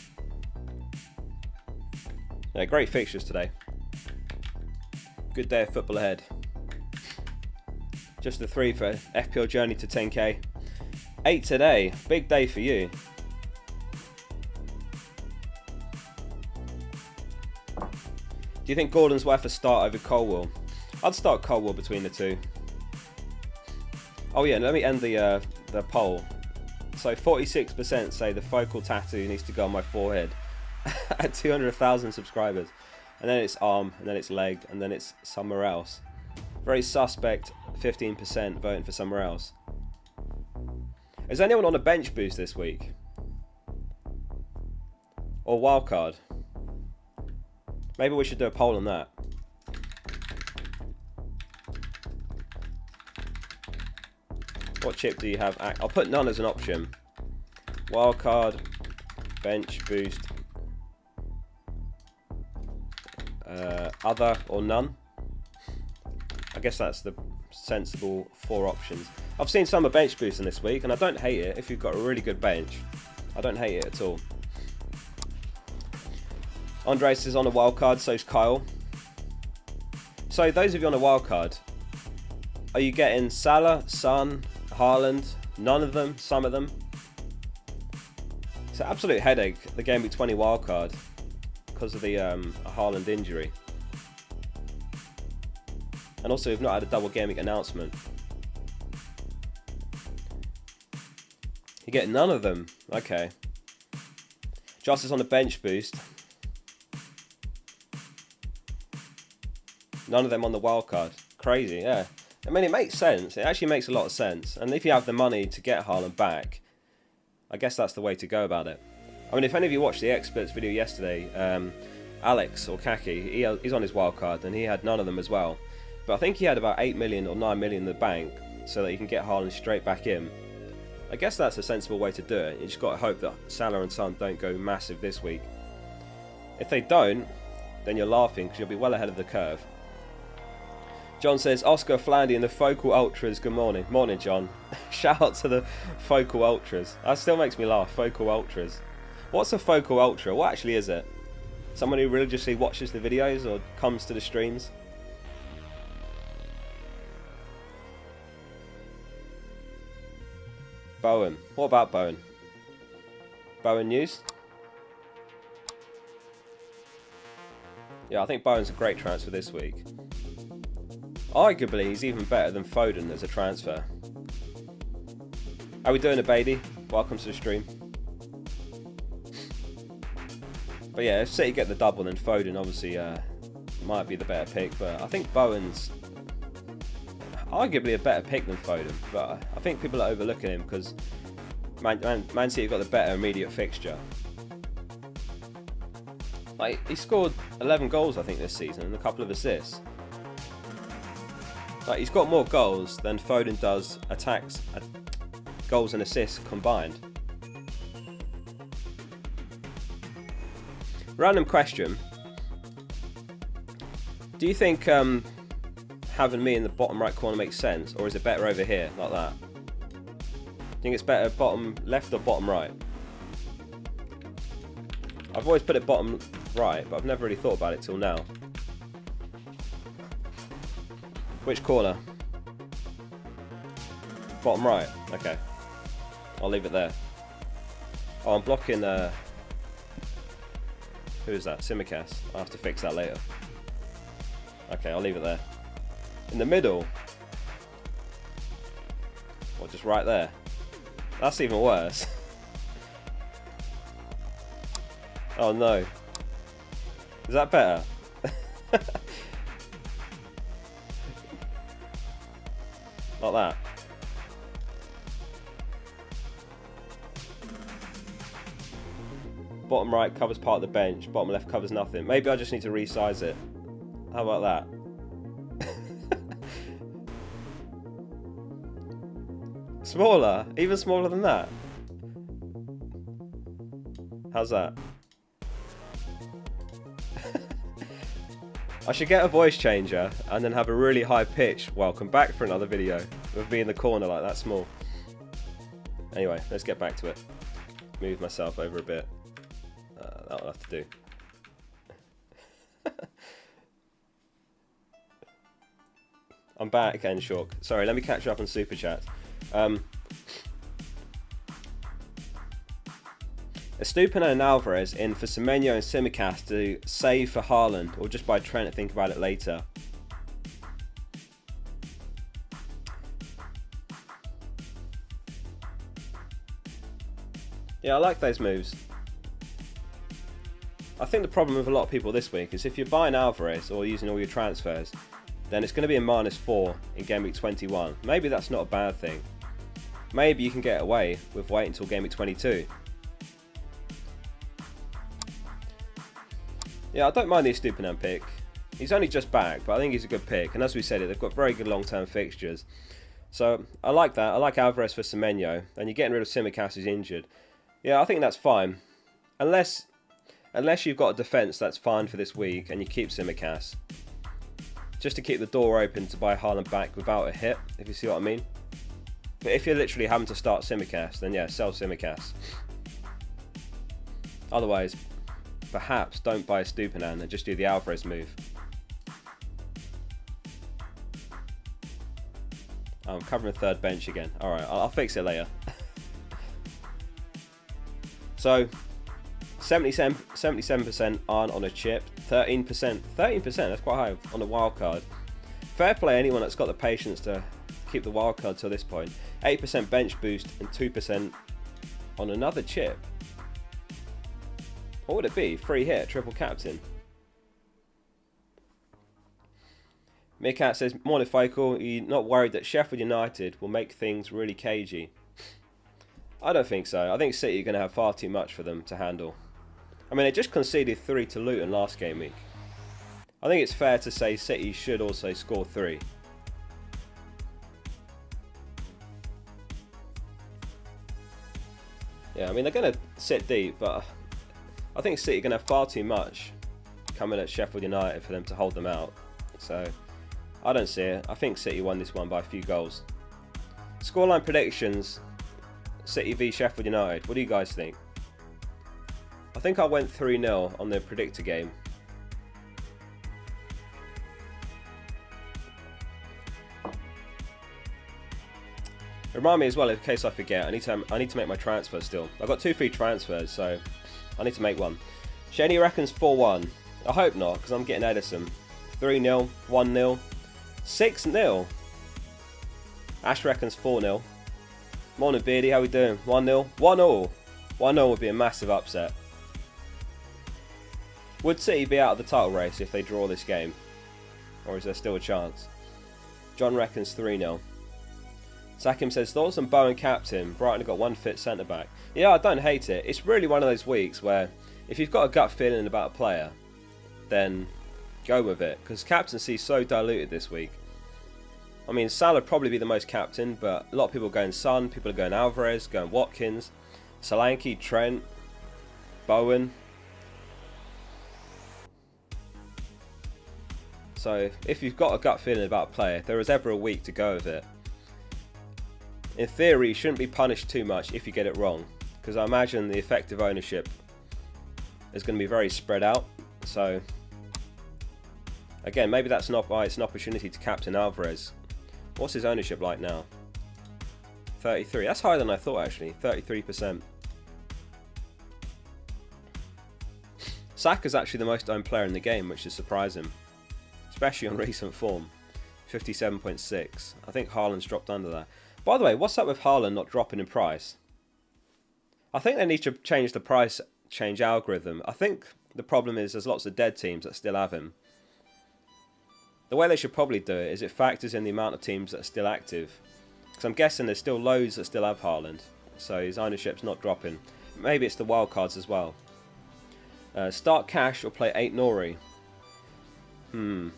Yeah, great fixtures today. Good day of football ahead. Just the 3 for FPL journey to 10k. 8 today. Big day for you. Do you think Gordon's worth a start over Colwill? I'd start Colwill between the two. Oh yeah, let me end the poll. So 46% say the focal tattoo needs to go on my forehead at 200,000 subscribers. And then it's arm, and then it's leg, and then it's somewhere else. Very suspect 15% voting for somewhere else. Is anyone on a bench boost this week? or wildcard? Maybe we should do a poll on that. What chip do you have? I'll put none as an option. Wildcard, bench boost, other or none. I guess that's the sensible 4 options. I've seen some bench boosting this week, and I don't hate it if you've got a really good bench. I don't hate it at all. Andres is on a wildcard, so's Kyle. So those of you on a wildcard, are you getting Salah, Son, Haaland? None of them? Some of them? It's an absolute headache, the Gameweek 20 wildcard, because of the Haaland injury. And also, we've not had a double Gameweek announcement. You get none of them. Okay. Joss is on a bench boost. None of them on the wildcard. Crazy, yeah. I mean, it makes sense. It actually makes a lot of sense. And if you have the money to get Haaland back, I guess that's the way to go about it. I mean, if any of you watched the experts video yesterday, Alex or Kaki, he's on his wildcard, and he had none of them as well. But I think he had about 8 million or 9 million in the bank, so that he can get Haaland straight back in. I guess that's a sensible way to do it. You just got to hope that Salah and Son don't go massive this week. If they don't, then you're laughing, because you'll be well ahead of the curve. John says, Oscar Flandy and the Focal Ultras, good morning. Morning, John. Shout out to the Focal Ultras. That still makes me laugh, Focal Ultras. What's a Focal Ultra? What actually is it? Someone who religiously watches the videos or comes to the streams? Bowen. What about Bowen? Bowen news? Yeah, I think Bowen's a great transfer this week. Arguably, he's even better than Foden as a transfer. How we doing, baby? Welcome to the stream. But yeah, if City get the double, then Foden obviously might be the better pick. But I think Bowen's arguably a better pick than Foden. But I think people are overlooking him because Man City got the better immediate fixture. Like, he scored 11 goals, I think, this season, and a couple of assists. Like, he's got more goals than Foden does attacks, goals and assists combined. Random question. Do you think having me in the bottom right corner makes sense, or is it better over here, like that? Do you think it's better bottom left or bottom right? I've always put it bottom right, but I've never really thought about it till now. Which corner? Bottom right. Okay. I'll leave it there. Oh, I'm blocking... who is that? Simicast. I'll have to fix that later. Okay, I'll leave it there. In the middle? Or just right there? That's even worse. Oh no. Is that better? Like that. Bottom right covers part of the bench, bottom left covers nothing. Maybe I just need to resize it. How about that? Smaller? Even smaller than that? How's that? I should get a voice changer and then have a really high pitch welcome back for another video with me in the corner like that small. Anyway, let's get back to it. Move myself over a bit. That'll have to do. I'm back, Enshock. Sorry, let me catch you up on Super Chat. Estupino and Alvarez in for Semenyo and Simicast to save for Haaland, or just by Trent to think about it later. Yeah, I like those moves. I think the problem with a lot of people this week is if you're buying Alvarez or using all your transfers, then it's going to be a -4 in Gameweek 21. Maybe that's not a bad thing. Maybe you can get away with waiting until Gameweek 22. Yeah, I don't mind the Estupiñán pick. He's only just back, but I think he's a good pick. And as we said, they've got very good long-term fixtures. So I like that. I like Alvarez for Semenyo. And you're getting rid of Tsimikas who's injured. Yeah, I think that's fine. Unless you've got a defence that's fine for this week and you keep Tsimikas. Just to keep the door open to buy Haaland back without a hit, if you see what I mean. But if you're literally having to start Tsimikas, then yeah, sell Tsimikas. Otherwise, perhaps don't buy Estupiñán and just do the Alvarez move. I'm covering the third bench again. Alright, I'll fix it later. So, 77% aren't on a chip. 13%, that's quite high on a wild card. Fair play anyone that's got the patience to keep the wild card till this point. 8% bench boost and 2% on another chip. What would it be? Free hit, triple captain. Mikat says, morning Focal, you're not worried that Sheffield United will make things really cagey? I don't think so. I think City are going to have far too much for them to handle. I mean, they just conceded 3 to Luton last game week. I think it's fair to say City should also score 3. Yeah, I mean, they're going to sit deep, but I think City are going to have far too much coming at Sheffield United for them to hold them out. So, I don't see it. I think City won this one by a few goals. Scoreline predictions, City v Sheffield United. What do you guys think? I think I went 3-0 on the predictor game. Remind me as well, in case I forget, I need to make my transfer still. I've got 2 free transfers, so I need to make one. Shenny reckons 4-1. I hope not, because I'm getting Edison. 3-0, 1-0, 6-0. Ash reckons 4-0. Morning Beardy, how we doing? 1-0, 1-0. 1-0 would be a massive upset. Would City be out of the title race if they draw this game? Or is there still a chance? John reckons 3-0. Sakim says, thoughts on Bowen captain? Brighton have got 1 fit centre-back. Yeah, I don't hate it. It's really one of those weeks where if you've got a gut feeling about a player, then go with it. Because captaincy is so diluted this week. I mean, Salah would probably be the most captain, but a lot of people are going Son, people are going Alvarez, going Watkins, Solanke, Trent, Bowen. So, if you've got a gut feeling about a player, if there is ever a week to go with it, in theory, you shouldn't be punished too much if you get it wrong. Because I imagine the effective ownership is going to be very spread out. So, again, maybe that's not why it's an opportunity to captain Alvarez. What's his ownership like now? 33. That's higher than I thought, actually. 33%. Saka's actually the most owned player in the game, which is surprising. Especially on recent form. 57.6. I think Haaland's dropped under that. By the way, what's up with Haaland not dropping in price? I think they need to change the price change algorithm. I think the problem is there's lots of dead teams that still have him. The way they should probably do it is it factors in the amount of teams that are still active. Because I'm guessing there's still loads that still have Haaland. So his ownership's not dropping. Maybe it's the wildcards as well. Start cash or play 8 Nori. I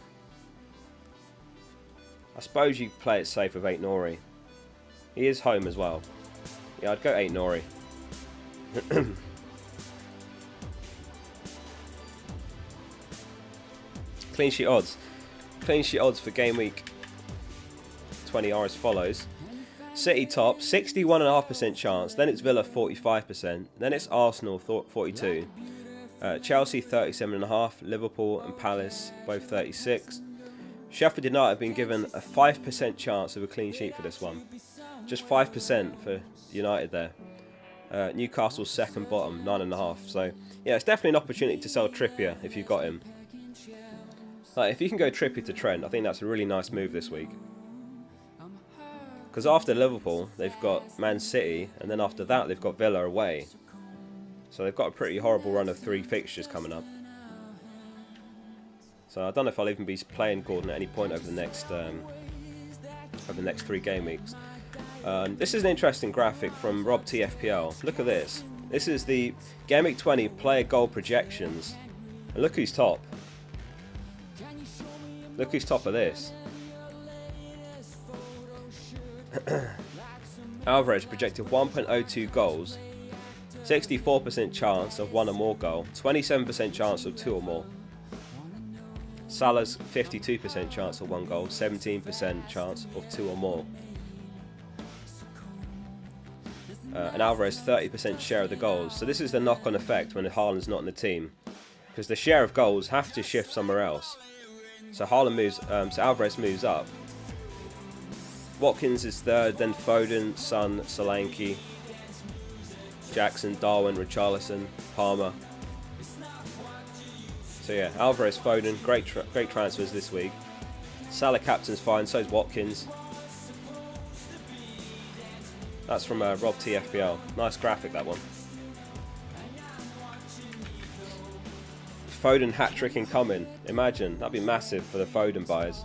suppose you play it safe with 8 Nori. He is home as well. Yeah, I'd go 8 Nori. Clean sheet odds. Clean sheet odds for game week 20 are as follows. City top, 61.5% chance. Then it's Villa, 45%. Then it's Arsenal, 42%. Chelsea, 37.5%. Liverpool and Palace, both 36%. Sheffield United have been given a 5% chance of a clean sheet for this one. Just 5% for United there. Newcastle's second bottom, 9.5%. So, yeah, it's definitely an opportunity to sell Trippier if you've got him. Like, if you can go Trippier to Trent, I think that's a really nice move this week. Because after Liverpool, they've got Man City, and then after that, they've got Villa away. So they've got a pretty horrible run of 3 fixtures coming up. So I don't know if I'll even be playing Gordon at any point over the next 3 game weeks. This is an interesting graphic from Rob TFPL. Look at this. This is the Gameweek 20 player goal projections And look who's top. Look who's top of this. Alvarez projected 1.02 goals, 64% chance of 1 or more goal, 27% chance of 2 or more. Salah's 52% chance of 1 goal, 17% chance of 2 or more. And Alvarez 30% share of the goals. So this is the knock-on effect when Haaland's not in the team, because the share of goals have to shift somewhere else. So Haaland moves, so Alvarez moves up. Watkins is third, then Foden, Son, Solanke, Jackson, Darwin, Richarlison, Palmer. So yeah, Alvarez, Foden, great transfers this week. Salah captain's fine, so is Watkins. That's from Rob T FPL. Nice graphic, that one. Foden hat-trick incoming. Imagine, that'd be massive for the Foden buyers.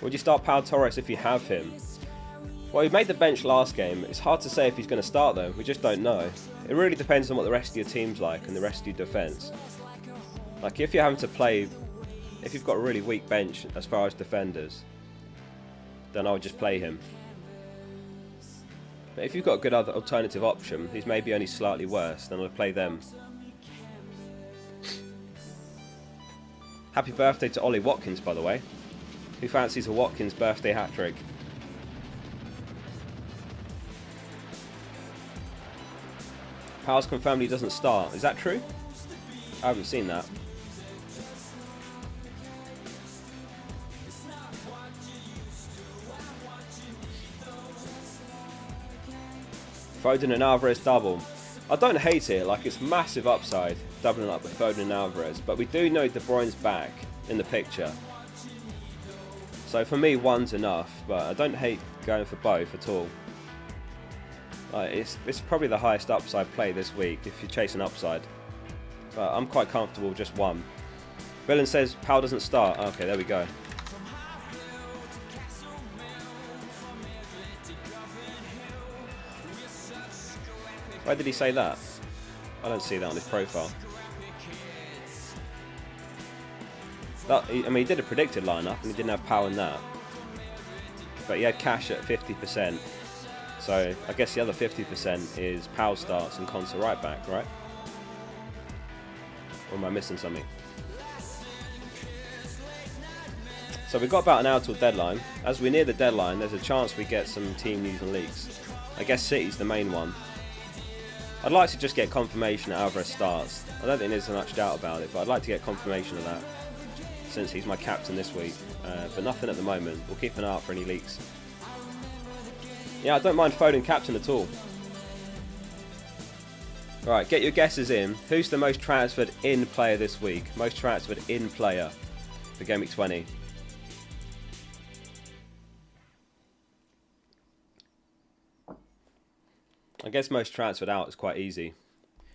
Would you start Pau Torres if you have him? Well, he made the bench last game. It's hard to say if he's going to start though. We just don't know. It really depends on what the rest of your team's like and the rest of your defence. Like if you're having to play, if you've got a really weak bench as far as defenders, then I would just play him. But if you've got a good other alternative option, who's maybe only slightly worse, then I'll play them. Happy birthday to Ollie Watkins, by the way. Who fancies a Watkins birthday hat-trick? Powell's confirmed he doesn't start. Is that true? I haven't seen that. Foden and Alvarez double. I don't hate it, like it's massive upside doubling up with Foden and Alvarez, but we do know De Bruyne's back in the picture. So for me, one's enough, but I don't hate going for both at all. It's probably the highest upside play this week if you're chasing upside. But I'm quite comfortable with just one. Villain says Powell doesn't start. Okay, there we go. Why did he say that? I don't see that on his profile. I mean, he did a predicted lineup and he didn't have Powell in that. But he had Cash at 50%. So I guess the other 50% is Powell starts and Konsa right back, right? Or am I missing something? So we've got about an hour till deadline. As we near the deadline, there's a chance we get some team news and leaks. I guess City's the main one. I'd like to just get confirmation that Alvarez starts. I don't think there's much doubt about it, but I'd like to get confirmation of that, since he's my captain this week. But nothing at the moment. We'll keep an eye out for any leaks. Yeah, I don't mind Foden captain at all. Alright, get your guesses in. Who's the most transferred in player this week? Most transferred in player for Gameweek 20. I guess most transferred out is quite easy.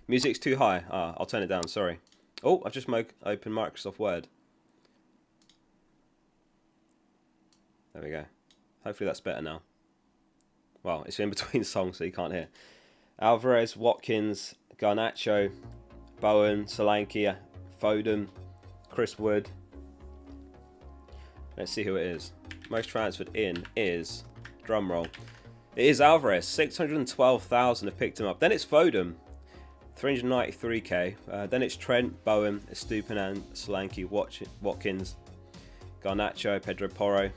Music's too high. I'll turn it down, sorry. Oh, I've just opened Microsoft Word. There we go. Hopefully that's better now. Well, it's in between songs so you can't hear. Alvarez, Watkins, Garnacho, Bowen, Solanke, Foden, Chris Wood. Let's see who it is. Most transferred in is, drumroll, it is Alvarez. 612,000 have picked him up. Then it's Foden, 393k. Then it's Trent, Bowen, Estupinan, Solanke, Watkins, Garnacho, Pedro Porro.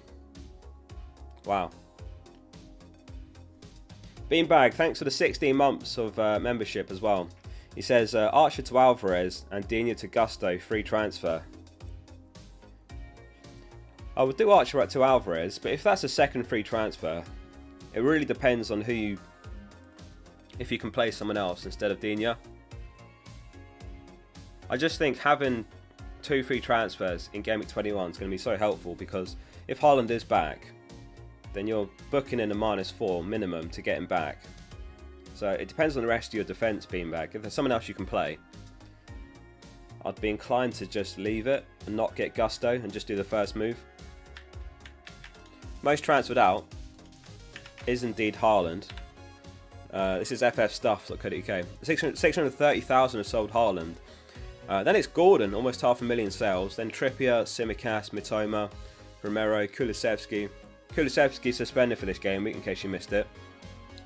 Wow. Beanbag, thanks for the 16 months of membership as well. He says Archer to Alvarez and Digne to Gusto, free transfer. I would do Archer to Alvarez, but if that's a second free transfer, it really depends on if you can play someone else instead of Digne. I just think having 2 free transfers in Gameweek 21 is going to be so helpful, because if Haaland is back, then you're booking in a -4 minimum to get him back. So it depends on the rest of your defence being back. If there's someone else you can play, I'd be inclined to just leave it and not get Gusto and just do the first move. Most transferred out. is indeed Haaland. This is ffstuff.co.uk. 630,000 have sold Haaland. Then it's Gordon, almost 500,000 sales. Then Trippier, Tsimikas, Mitoma, Romero, Kulusevski. Kulusevski suspended for this game week in case you missed it.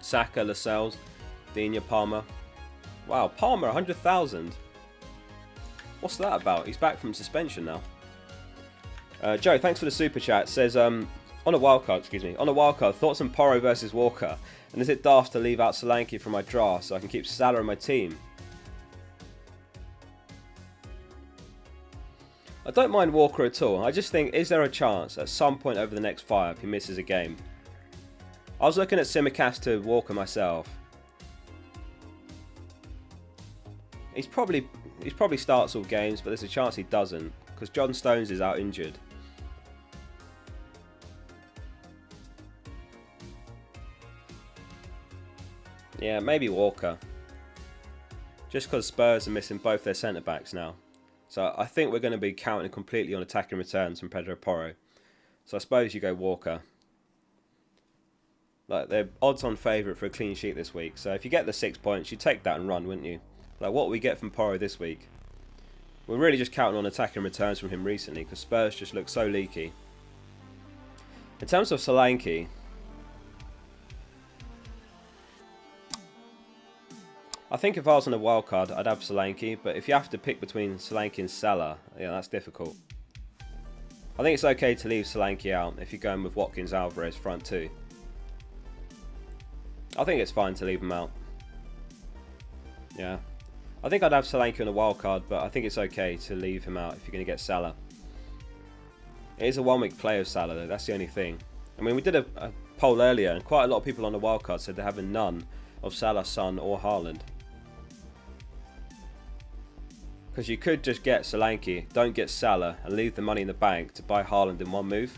Saka, Lascelles, Digne, Palmer. Wow, Palmer, 100,000. What's that about? He's back from suspension now. Joe, thanks for the super chat. Says on a wildcard, thoughts on Porro versus Walker, and is it daft to leave out Solanke from my draft so I can keep Salah in my team? I don't mind Walker at all. I just think, is there a chance at some point over the next 5 he misses a game? I was looking at Tsimikas to Walker myself. He's probably starts all games, but there's a chance he doesn't because John Stones is out injured. Yeah, maybe Walker. Just because Spurs are missing both their centre backs now. So I think we're going to be counting completely on attacking returns from Pedro Porro. So I suppose you go Walker. Like, they're odds-on favourite for a clean sheet this week. So if you get the 6 points, you'd take that and run, wouldn't you? Like, what we get from Porro this week? We're really just counting on attacking returns from him recently because Spurs just look so leaky. In terms of Solanke, I think if I was on a wild card, I'd have Solanke, but if you have to pick between Solanke and Salah, yeah, that's difficult. I think it's okay to leave Solanke out if you're going with Watkins, Alvarez front two. I think it's fine to leave him out. Yeah. I think I'd have Solanke on a wild card, but I think it's okay to leave him out if you're going to get Salah. It is a 1 week play of Salah though, that's the only thing. I mean, we did a poll earlier and quite a lot of people on the wild card said they're having none of Salah, Son or Haaland. Because you could just get Solanke, don't get Salah, and leave the money in the bank to buy Haaland in one move.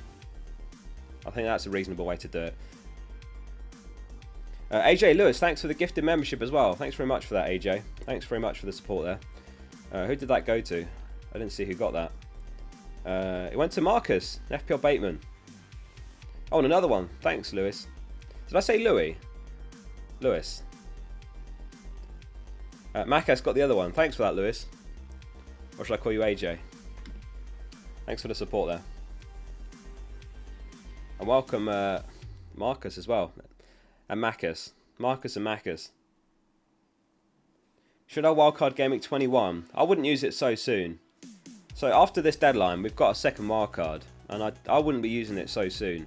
I think that's a reasonable way to do it. AJ Lewis, thanks for the gifted membership as well. Thanks very much for that, AJ. Thanks very much for the support there. Who did that go to? I didn't see who got that. It went to Marcus, FPL Bateman. Oh, and another one. Thanks, Lewis. Did I say Louis? Lewis. Macas got the other one. Thanks for that, Lewis. Or should I call you AJ? Thanks for the support there. And welcome Marcus as well. And Macus. Marcus and Macus. Should I wildcard Gameweek 21? I wouldn't use it so soon. So after this deadline, we've got a second wildcard. And I wouldn't be using it so soon.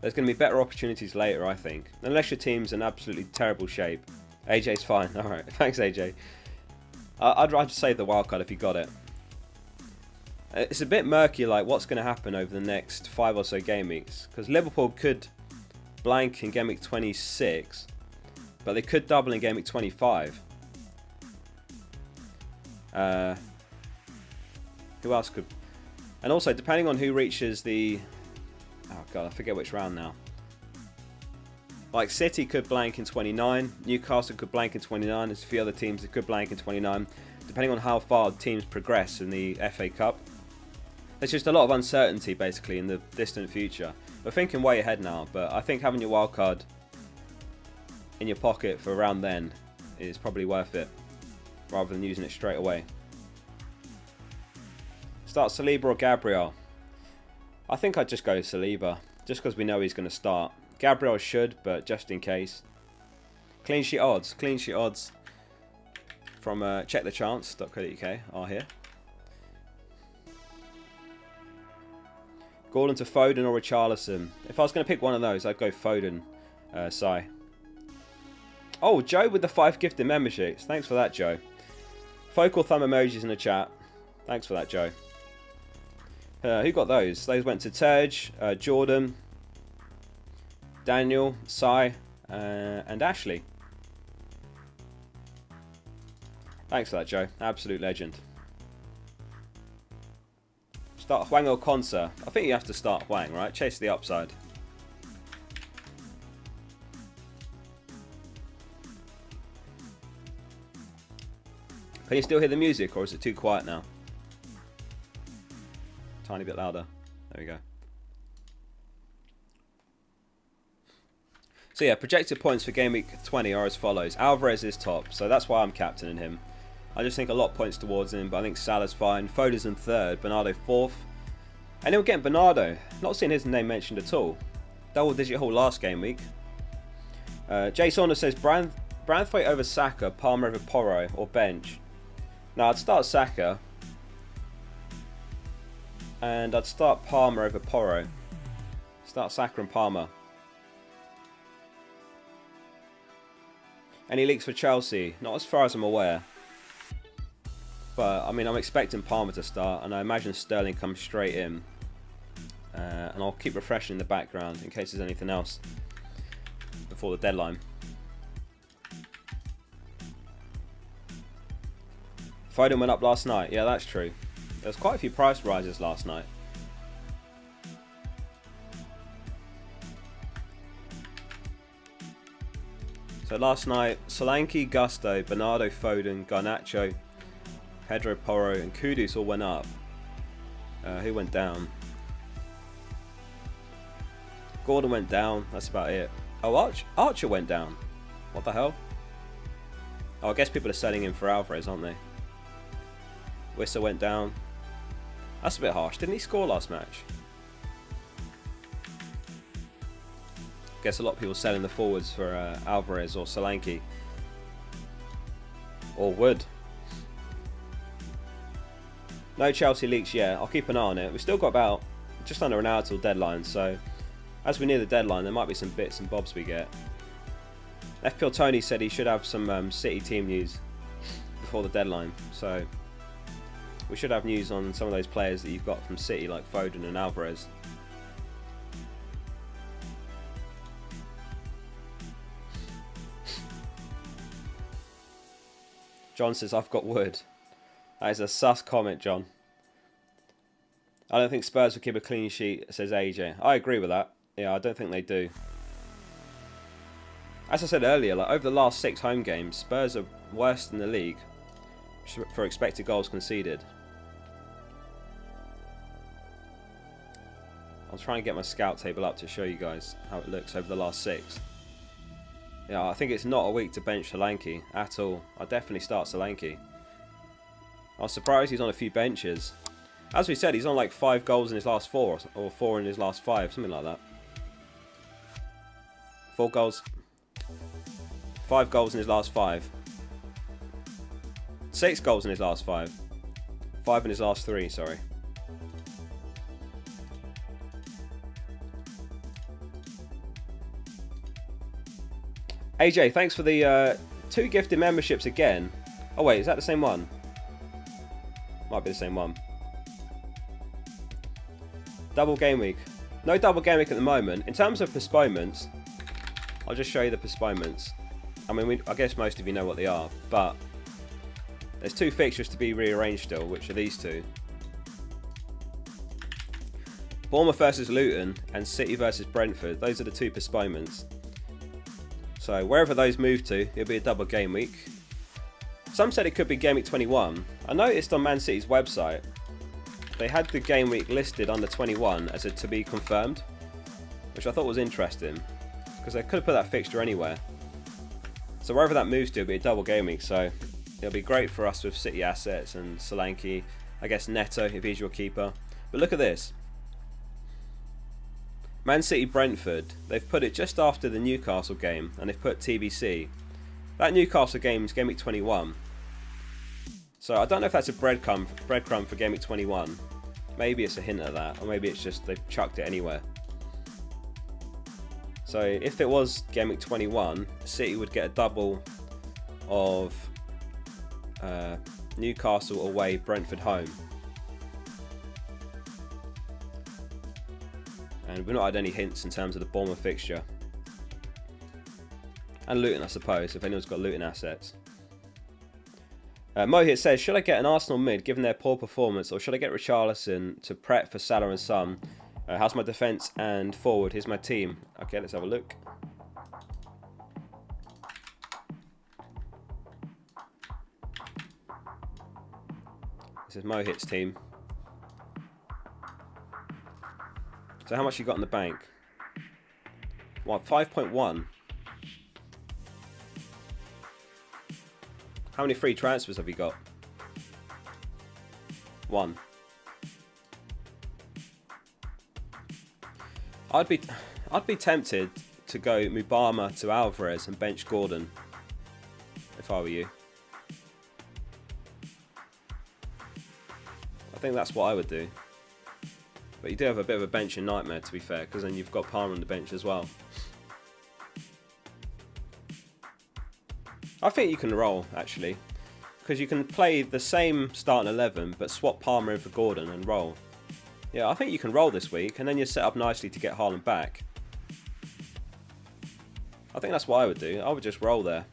There's going to be better opportunities later, I think. Unless your team's in absolutely terrible shape. AJ's fine. Alright, thanks AJ. I'd rather save the wildcard if you got it. It's a bit murky, like what's going to happen over the next 5 or so game weeks. Because Liverpool could blank in Game Week 26, but they could double in Game Week 25. Who else could? And also, depending on who reaches the... Oh god, I forget which round now. Like City could blank in 29, Newcastle could blank in 29, there's a few other teams that could blank in 29, depending on how far teams progress in the FA Cup. There's just a lot of uncertainty basically in the distant future. We're thinking way ahead now, but I think having your wildcard in your pocket for around then is probably worth it, rather than using it straight away. Start Saliba or Gabriel? I think I'd just go Saliba, just because we know he's going to start. Gabriel should, but just in case. Clean sheet odds. Clean sheet odds from checkthechance.co.uk are here. Gordon to Foden or Richarlison. If I was going to pick one of those, I'd go Foden, Sai. Oh, Joe with the 5 gifted memberships. Thanks for that, Joe. Focal thumb emojis in the chat. Thanks for that, Joe. Who got those? Those went to Terj, Jordan, Daniel, Sai, and Ashley. Thanks for that, Joe. Absolute legend. Start Hwang or Konsa. I think you have to start Hwang, right? Chase the upside. Can you still hear the music, or is it too quiet now? Tiny bit louder. There we go. So yeah, projected points for Game Week 20 are as follows. Alvarez is top, so that's why I'm captaining him. I just think a lot points towards him, but I think Salah's fine. Foden's in third, Bernardo fourth. And then we're getting Bernardo. Not seeing his name mentioned at all. Double digit haul last game week. Jay Saunders says Branthwaite over Saka, Palmer over Porro, or bench. Now I'd start Saka. And I'd start Palmer over Porro. Start Saka and Palmer. Any leaks for Chelsea? Not as far as I'm aware. But, I mean, I'm expecting Palmer to start, and I imagine Sterling comes straight in. And I'll keep refreshing in the background in case there's anything else before the deadline. Foden went up last night. Yeah, that's true. There was quite a few price rises last night. So last night, Solanke, Gusto, Bernardo, Foden, Garnacho, Pedro Porro and Kudus all went up. Who went down? Gordon went down. That's about it. Oh, Archer went down. What the hell? Oh, I guess people are selling him for Alvarez, aren't they? Wissa went down. That's a bit harsh. Didn't he score last match? Guess a lot of people selling the forwards for Alvarez or Solanke. Or Wood. No Chelsea leaks yet. I'll keep an eye on it. We've still got about just under an hour till deadline, so as we near the deadline, there might be some bits and bobs we get. FPL Tony said he should have some City team news before the deadline, so we should have news on some of those players that you've got from City, like Foden and Alvarez. John says, I've got Wood. That is a sus comment, John. I don't think Spurs will keep a clean sheet, says AJ. I agree with that. Yeah, I don't think they do. As I said earlier, like over the last 6 home games, Spurs are worst in the league for expected goals conceded. I'll try and get my scout table up to show you guys how it looks over the last 6. Yeah, I think it's not a week to bench Solanke at all. I'll definitely start Solanke. I was surprised he's on a few benches. As we said, he's on like 5 goals in his last 4, or 4 in his last 5, something like that. 4 goals. 5 goals in his last 5. 6 goals in his last 5. 5 in his last 3, sorry. AJ, thanks for the 2 gifted memberships again. Oh wait, is that the same one? Might be the same one. Double game week. No double game week at the moment. In terms of postponements, I'll just show you the postponements. I mean, I guess most of you know what they are, but there's 2 fixtures to be rearranged still, which are these 2. Bournemouth versus Luton and City versus Brentford. Those are the 2 postponements. So wherever those move to, it'll be a double game week. Some said it could be Game Week 21. I noticed on Man City's website, they had the game week listed under 21 as a to be confirmed, which I thought was interesting, because they could have put that fixture anywhere. So wherever that moves to, it'll be a double game week, so it'll be great for us with City assets and Solanke, I guess Neto if he's your keeper. But look at this. Man City Brentford, they've put it just after the Newcastle game, and they've put TBC. That Newcastle game is Game Week 21. So I don't know if that's a breadcrumb for Game Week 21. Maybe it's a hint at that, or maybe it's just they've chucked it anywhere. So if it was Game Week 21, City would get a double of Newcastle away, Brentford home. And we've not had any hints in terms of the Bournemouth fixture. And Luton, I suppose, if anyone's got Luton assets. Mohit says, should I get an Arsenal mid given their poor performance, or should I get Richarlison to prep for Salah and Son? How's my defence and forward? Here's my team. Okay, let's have a look. This is Mohit's team. So how much you got in the bank? What, 5.1? How many free transfers have you got? 1. I'd be tempted to go Mubama to Alvarez and bench Gordon if I were you. I think that's what I would do. But you do have a bit of a benching nightmare, to be fair, because then you've got Palmer on the bench as well. I think you can roll, actually, because you can play the same starting 11 but swap Palmer in for Gordon and roll. Yeah, I think you can roll this week, and then you're set up nicely to get Haaland back. I think that's what I would do. I would just roll there.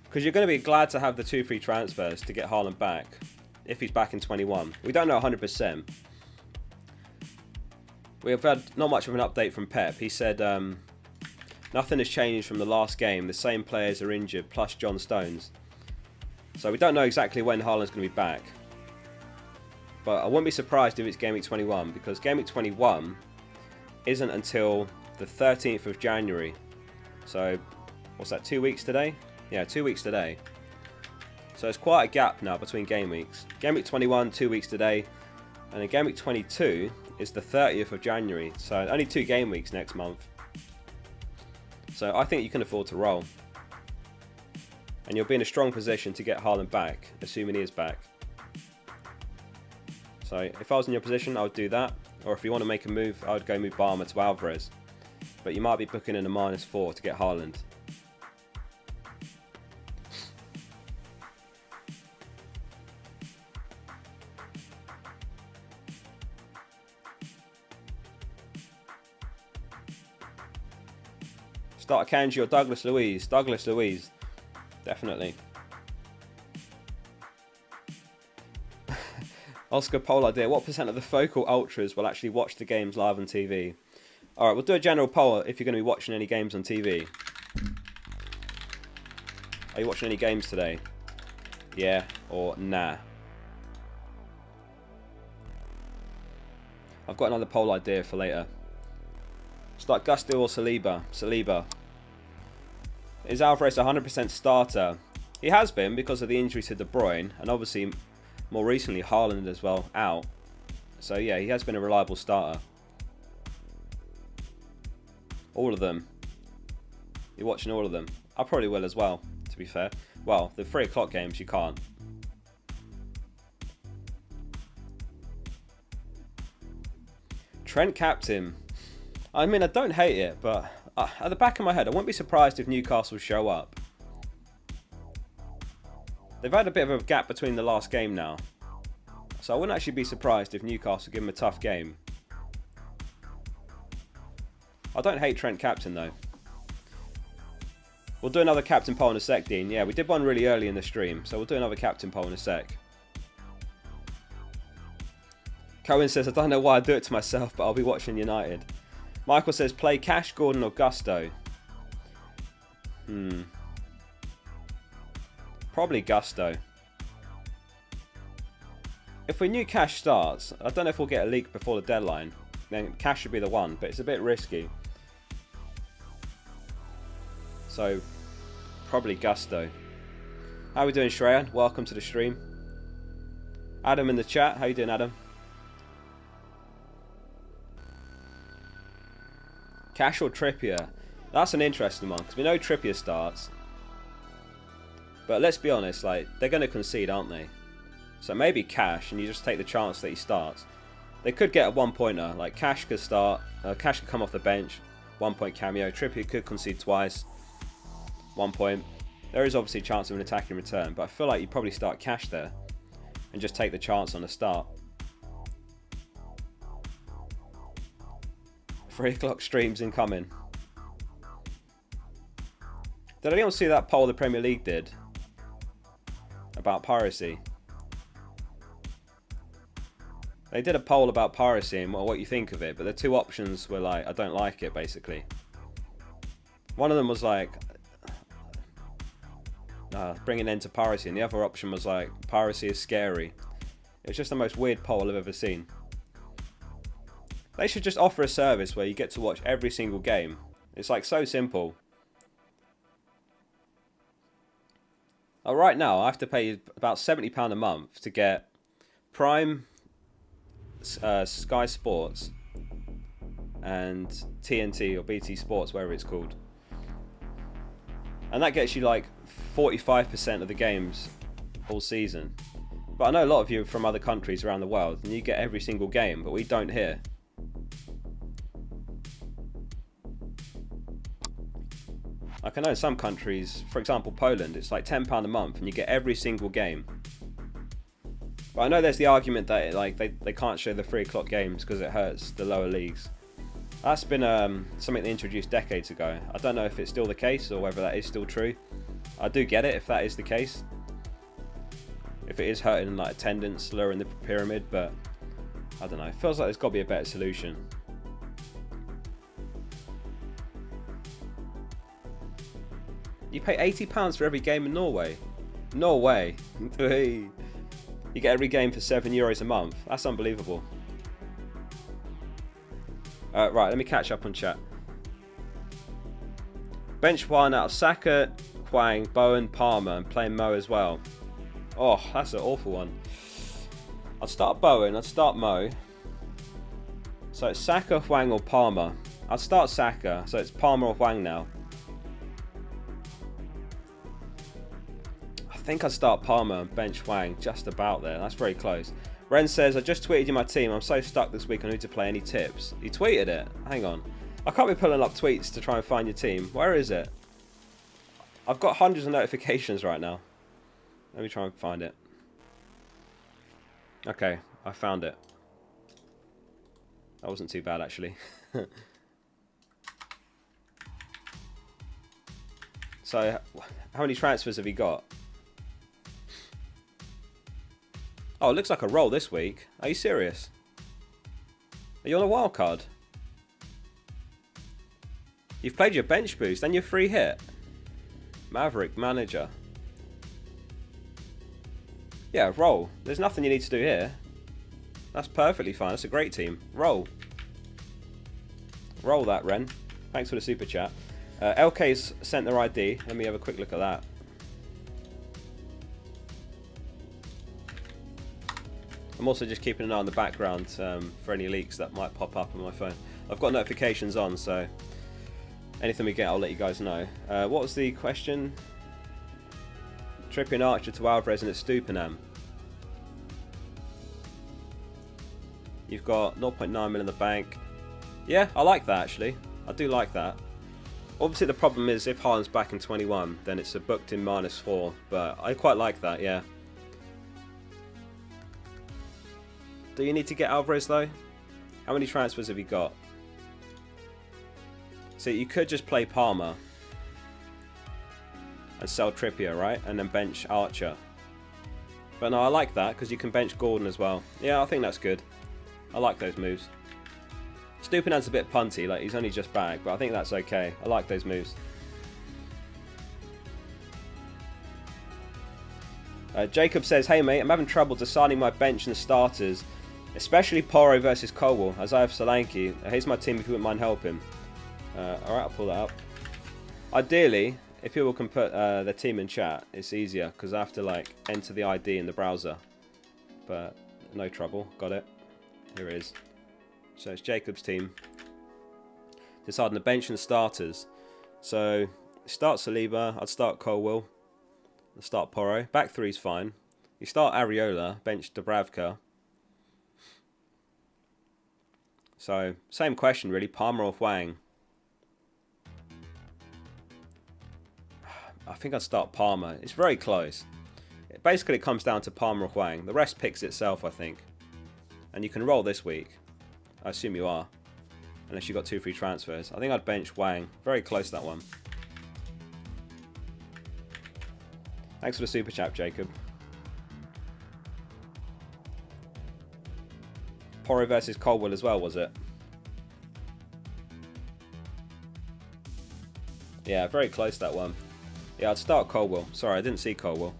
Because you're going to be glad to have the 2 free transfers to get Haaland back, if he's back in 21. We don't know 100%. We have had not much of an update from Pep. He said nothing has changed from the last game. The same players are injured, plus John Stones. So we don't know exactly when Haaland's going to be back. But I wouldn't be surprised if it's Game Week 21, because Game Week 21 isn't until the 13th of January. So, what's that, 2 weeks today? Yeah, 2 weeks today. So it's quite a gap now between game weeks. Game Week 21, 2 weeks today. And then Game Week 22 is the 30th of January. So only 2 game weeks next month. So I think you can afford to roll. And you'll be in a strong position to get Haaland back, assuming he is back. So if I was in your position, I would do that. Or if you want to make a move, I would go move Mubama to Alvarez. But you might be booking in a -4 to get Haaland. Start Kanji or Douglas Luiz. Douglas Luiz. Definitely. Oscar poll idea. What % of the Focal Ultras will actually watch the games live on TV? Alright, we'll do a general poll if you're going to be watching any games on TV. Are you watching any games today? Yeah or nah? I've got another poll idea for later. Start Gusto or Saliba? Saliba. Is Alvarez 100% starter? He has been because of the injury to De Bruyne, and obviously more recently Haaland as well out. So yeah, he has been a reliable starter. All of them. You're watching all of them. I probably will as well, to be fair. Well, the 3 o'clock games you can't. Trent captain. I mean, I don't hate it, but at the back of my head, I wouldn't be surprised if Newcastle show up. They've had a bit of a gap between the last game now. So I wouldn't actually be surprised if Newcastle give them a tough game. I don't hate Trent captain though. We'll do another captain poll in a sec, Dean. Yeah, we did one really early in the stream, so we'll do another captain poll in a sec. Cohen says, I don't know why I do it to myself, but I'll be watching United. Michael says, play Cash, Gordon or Gusto? Probably Gusto. If we knew Cash starts, I don't know if we'll get a leak before the deadline. Then Cash should be the one, but it's a bit risky. So, probably Gusto. How are we doing, Shreya? Welcome to the stream. Adam in the chat. How you doing, Adam? Cash or Trippier? That's an interesting one, because we know Trippier starts. But let's be honest, like, they're going to concede, aren't they? So maybe Cash, and you just take the chance that he starts. They could get a 1-pointer, like Cash could start, Cash could come off the bench, 1-point cameo. Trippier could concede twice, 1 point. There is obviously a chance of an attacking return, but I feel like you probably start Cash there, and just take the chance on the start. 3 o'clock streams incoming. Did anyone see that poll the Premier League did about piracy? They did a poll about piracy and what you think of it, but the 2 options were like, I don't like it, basically. One of them was like, bring an end to piracy, and the other option was like, piracy is scary. It was just the most weird poll I've ever seen. They should just offer a service where you get to watch every single game. It's like so simple. Right now, I have to pay about £70 a month to get Prime, Sky Sports, and TNT or BT Sports, whatever it's called. And that gets you like 45% of the games all season. But I know a lot of you are from other countries around the world, and you get every single game, but we don't here. Like I know in some countries, for example Poland, it's like £10 a month and you get every single game. But I know there's the argument that like they can't show the 3 o'clock games because it hurts the lower leagues. That's been something they introduced decades ago. I don't know if it's still the case or whether that is still true. I do get it if that is the case. If it is hurting like attendance, lowering the pyramid, but I don't know. It feels like there's got to be a better solution. You pay £80 for every game in Norway. Norway. You get every game for €7 a month. That's unbelievable. Right, let me catch up on chat. Bench one out of Saka, Hwang, Bowen, Palmer, and playing Mo as well. Oh, that's an awful one. I'd start Bowen, I'd start Mo. So it's Saka, Hwang, or Palmer. I'd start Saka, so it's Palmer or Hwang now. I think I'd start Palmer and bench Hwang, just about there. That's very close. Ren says, I just tweeted you my team. I'm so stuck this week on who to play. Any tips? You tweeted it? Hang on. I can't be pulling up tweets to try and find your team. Where is it? I've got hundreds of notifications right now. Let me try and find it. Okay, I found it. That wasn't too bad, actually. So, how many transfers have you got? Oh, it looks like a roll this week. Are you serious? Are you on a wild card? You've played your bench boost and your free hit. Maverick, manager. Yeah, roll. There's nothing you need to do here. That's perfectly fine. That's a great team. Roll. Roll that, Ren. Thanks for the super chat. LK's sent their ID. Let me have a quick look at that. I'm also just keeping an eye on the background for any leaks that might pop up on my phone. I've got notifications on, so anything we get, I'll let you guys know. What was the question? Trippier and Archer to Alvarez and at Stupenham. You've got 0.9 mil in the bank. Yeah, I like that actually. I do like that. Obviously the problem is if Haaland's back in 21, then it's a booked in -4, but I quite like that, yeah. Do you need to get Alvarez though? How many transfers have you got? So you could just play Palmer and sell Trippier, right? And then bench Archer. But no, I like that because you can bench Gordon as well. Yeah, I think that's good. I like those moves. Stupenham's a bit punty, like he's only just back, but I think that's okay. I like those moves. Jacob says, hey mate, I'm having trouble deciding my bench and the starters, especially Porro versus Colwell, as I have Solanke. Here's my team if you wouldn't mind helping. Alright, I'll pull that up. Ideally, if people can put their team in chat, it's easier, because I have to like enter the ID in the browser. But no trouble, got it. Here it is. So it's Jacob's team. Deciding the bench and starters. So start Saliba, I'd start Colwell. I'd start Porro. Back three's fine. You start Areola, bench Dubravka. So same question really, Palmer or Hwang. I think I'd start Palmer. It's very close. Basically it comes down to Palmer or Hwang. The rest picks itself, I think. And you can roll this week. I assume you are. Unless you got 2 free transfers. I think I'd bench Hwang. Very close that one. Thanks for the super chat, Jacob. Porro versus Colwell as well, was it? Yeah, very close that one. Yeah, I'd start Colwell. Sorry, I didn't see Colwell.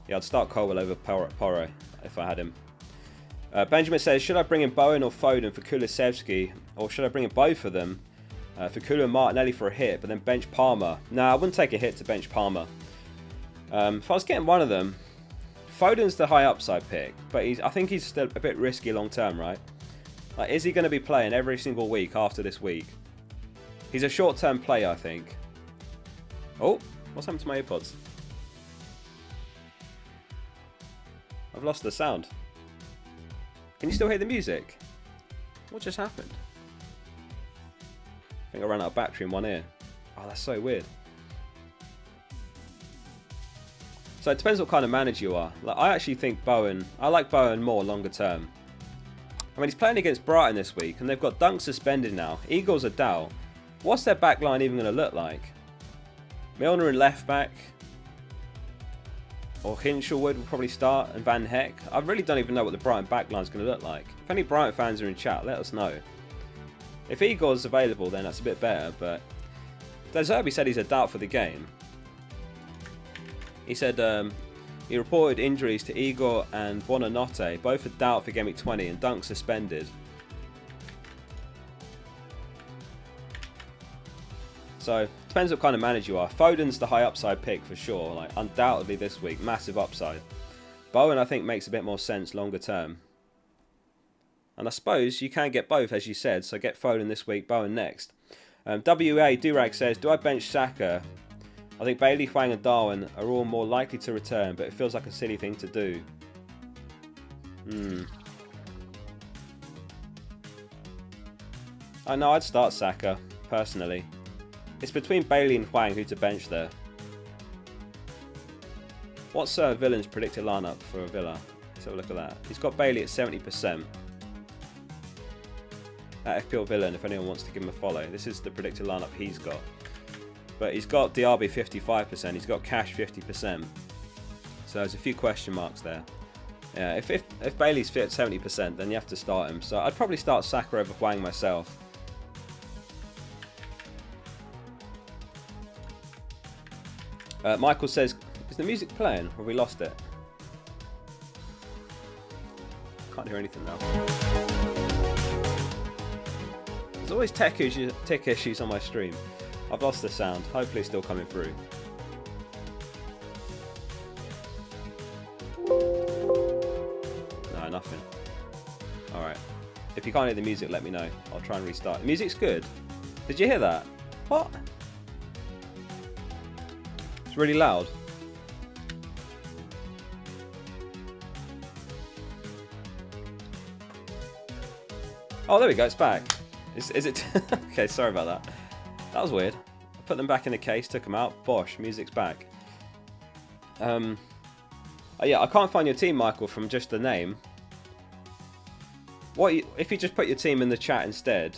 Yeah, I'd start Colwell over Porro if I had him. Benjamin says, should I bring in Bowen or Foden for Kulusevski? Or should I bring in both of them for Kulu and Martinelli for a hit, but then bench Palmer? Nah, I wouldn't take a hit to bench Palmer. If I was getting one of them, Foden's the high upside pick, but I think he's still a bit risky long term, right? Like, is he going to be playing every single week after this week? He's a short term player, I think. Oh, what's happened to my earpods? I've lost the sound. Can you still hear the music? What just happened? I think I ran out of battery in one ear. Oh, that's so weird. So it depends what kind of manager you are. Like, I actually think I like Bowen more longer term. I mean, he's playing against Brighton this week, and they've got Dunk suspended now. Eagles are down. What's their back line even going to look like? Milner in left back. Or Hinshelwood will probably start, and Van Heck. I really don't even know what the Brighton back line is going to look like. If any Brighton fans are in chat, let us know. If Igor's available, then that's a bit better, but De Zerbi said he's a doubt for the game. He said he reported injuries to Igor and Buonanotte, both a doubt for Gameweek 20, and Dunk suspended. So, depends what kind of manager you are. Foden's the high upside pick for sure, like undoubtedly this week, massive upside. Bowen I think makes a bit more sense longer term. And I suppose you can get both as you said, so get Foden this week, Bowen next. WA Durag says, do I bench Saka? I think Bailey, Hwang and Darwin are all more likely to return, but it feels like a silly thing to do. I know I'd start Saka, personally. It's between Bailey and Hwang who to bench there. What's Villain's predicted lineup for a Villa? Let's have a look at that. He's got Bailey at 70%. At FPL Villain, if anyone wants to give him a follow. This is the predicted lineup he's got. But he's got Diaby 55%, he's got Cash 50%. So there's a few question marks there. Yeah, if Bailey's fit at 70%, then you have to start him. So I'd probably start Saka over Hwang myself. Michael says, is the music playing? Or have we lost it? Can't hear anything now. There's always tech issues on my stream. I've lost the sound. Hopefully it's still coming through. No, nothing. Alright. If you can't hear the music, let me know. I'll try and restart. The music's good. Did you hear that? What? It's really loud. Oh, there we go. It's back. Is it? Okay, sorry about that. That was weird. I put them back in the case, took them out. Bosh, music's back. Yeah, I can't find your team, Michael, from just the name. If you just put your team in the chat instead?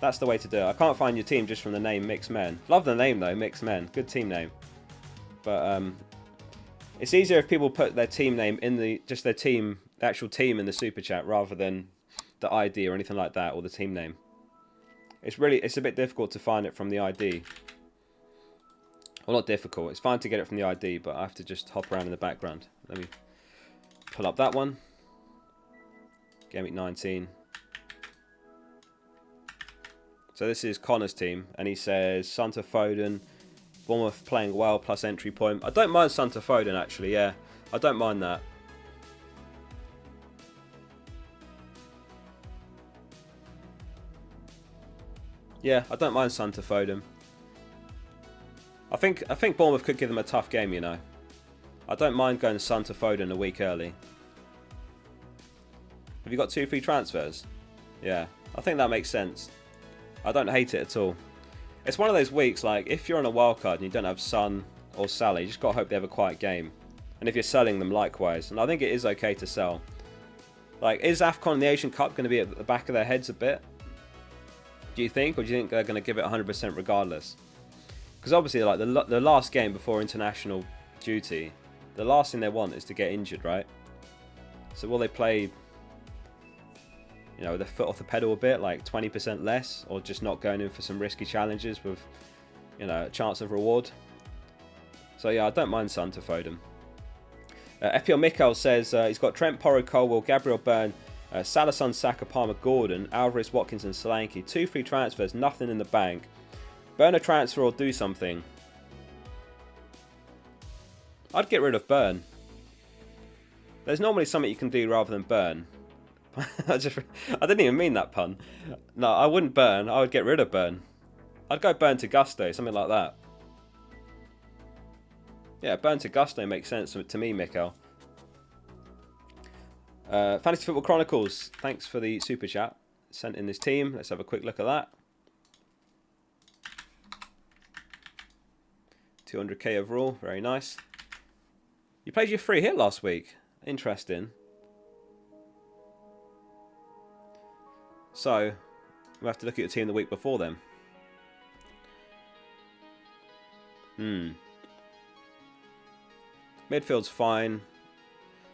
That's the way to do it. I can't find your team just from the name Mixed Men. Love the name though, Mixed Men. Good team name. But it's easier if people put their team name in the the actual team in the super chat rather than the ID or anything like that, or the team name. It's a bit difficult to find it from the ID. Well, not difficult. It's fine to get it from the ID, but I have to just hop around in the background. Let me pull up that one. Gameweek 19. So this is Connor's team, and he says Santa Foden, Bournemouth playing well plus entry point. I don't mind Santa Foden actually. Yeah, I don't mind that. Yeah, I don't mind Santa Foden. I think Bournemouth could give them a tough game, you know. I don't mind going Santa Foden a week early. Have you got 2 free transfers? Yeah, I think that makes sense. I don't hate it at all. It's one of those weeks, like, if you're on a wildcard and you don't have Son or Salah, you just got to hope they have a quiet game. And if you're selling them, likewise. And I think it is okay to sell. Like, is AFCON and the Asian Cup going to be at the back of their heads a bit? Do you think? Or do you think they're going to give it 100% regardless? Because obviously, like, the last game before international duty, the last thing they want is to get injured, right? So will they play, you know, with their foot off the pedal a bit, like 20% less, or just not going in for some risky challenges with, you know, a chance of reward? So yeah, I don't mind Santa Foden. FPL Mikkel says he's got Trent, Porro, Colwell, Gabriel Byrne, Salah, Son, Saka, Palmer, Gordon, Alvarez, Watkins and Solanke. 2 free transfers, nothing in the bank. Burn a transfer or do something. I'd get rid of Burn. There's normally something you can do rather than Burn. I didn't even mean that pun. No, I wouldn't Burn. I would get rid of Burn. I'd go Burn to Gusto, something like that. Yeah, Burn to Gusto makes sense to me, Mikkel. Fantasy Football Chronicles, thanks for the super chat. Sent in this team. Let's have a quick look at that. 200k overall, very nice. You played your free hit last week. Interesting. So, we'll have to look at your team the week before then. Midfield's fine.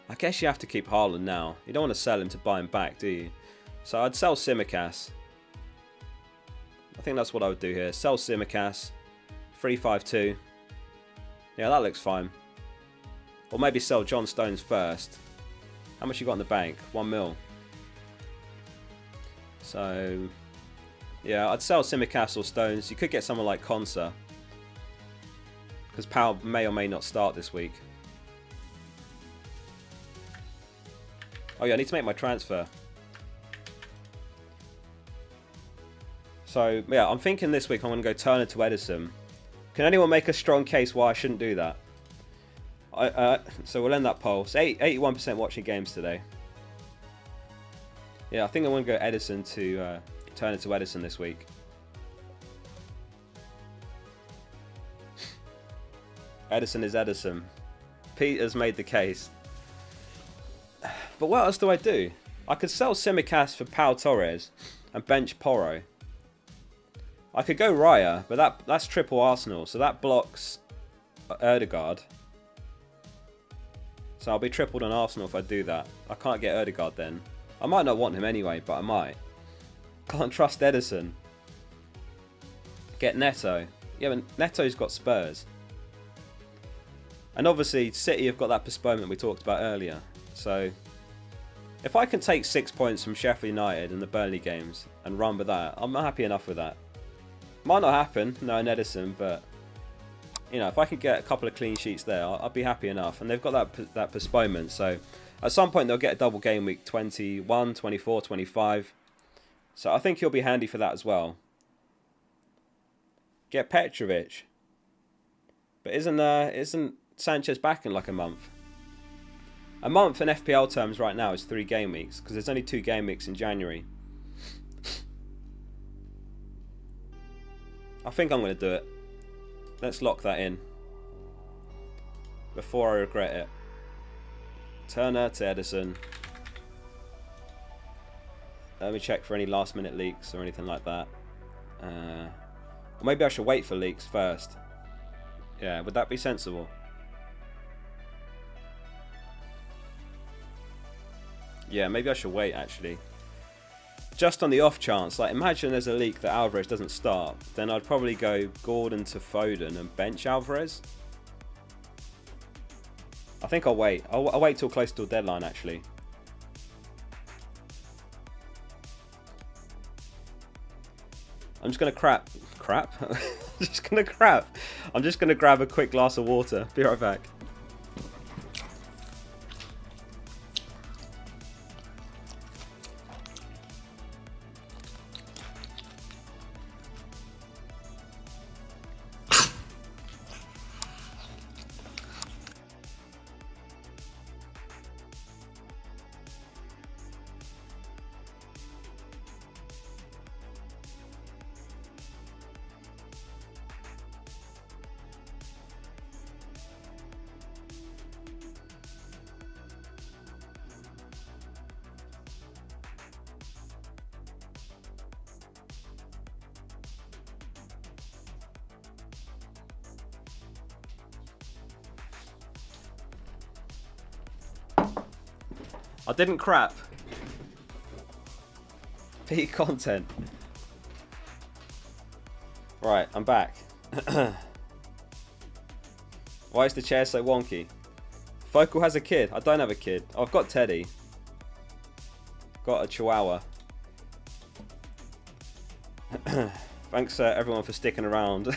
I guess you have to keep Haaland now. You don't want to sell him to buy him back, do you? So I'd sell Tsimikas. I think that's what I would do here. Sell Tsimikas. 352. Yeah, that looks fine. Or maybe sell John Stones first. How much you got in the bank? 1 mil. So, yeah, I'd sell Tsimikas or Stones. You could get someone like Konsa. Because Powell may or may not start this week. Oh yeah, I need to make my transfer. So, yeah, I'm thinking this week I'm going to go Turner to Edison. Can anyone make a strong case why I shouldn't do that? So we'll end that poll. So 81% watching games today. Yeah, I think I want to go Edison to Turner to Edison this week. Edison is Edison. Pete has made the case. But what else do I do? I could sell Tsimikas for Pau Torres and bench Porro. I could go Raya, but that's triple Arsenal, so that blocks Ødegaard. So I'll be tripled on Arsenal if I do that. I can't get Ødegaard then. I might not want him anyway, but I might. Can't trust Edison. Get Neto. Yeah, but Neto's got Spurs. And obviously, City have got that postponement we talked about earlier. So, if I can take 6 points from Sheffield United in the Burnley games and run with that, I'm happy enough with that. Might not happen, no, in Edison, but you know, if I can get a couple of clean sheets there, I'll be happy enough. And they've got that postponement, so at some point they'll get a double game week 21, 24, 25. So I think he'll be handy for that as well. Get Petrovic. But isn't Sanchez back in like a month? A month in FPL terms right now is 3 game weeks, because there's only 2 game weeks in January. I think I'm going to do it. Let's lock that in before I regret it. Turner to Edison. Let me check for any last minute leaks or anything like that. Or maybe I should wait for leaks first. Yeah, would that be sensible? Yeah, maybe I should wait actually. Just on the off chance, like imagine there's a leak that Alvarez doesn't start, then I'd probably go Gordon to Foden and bench Alvarez. I think I'll wait. I'll wait till close to the deadline actually. I'm just gonna crap. I'm just gonna crap. I'm just gonna grab a quick glass of water. Be right back. I didn't crap. Peak content. Right, I'm back. Why is the chair so wonky? Focal has a kid. I don't have a kid. I've got Teddy. Got a Chihuahua. Thanks everyone for sticking around.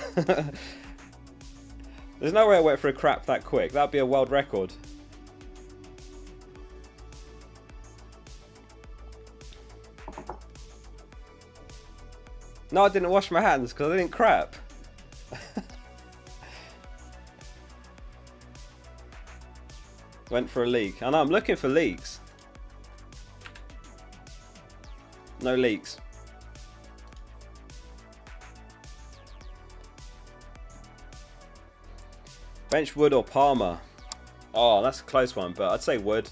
There's no way I went for a crap that quick. That'd be a world record. No, I didn't wash my hands because I didn't crap. Went for a leak. I know, I'm looking for leaks. No leaks. Bench Wood or Palmer? Oh, that's a close one, but I'd say Wood.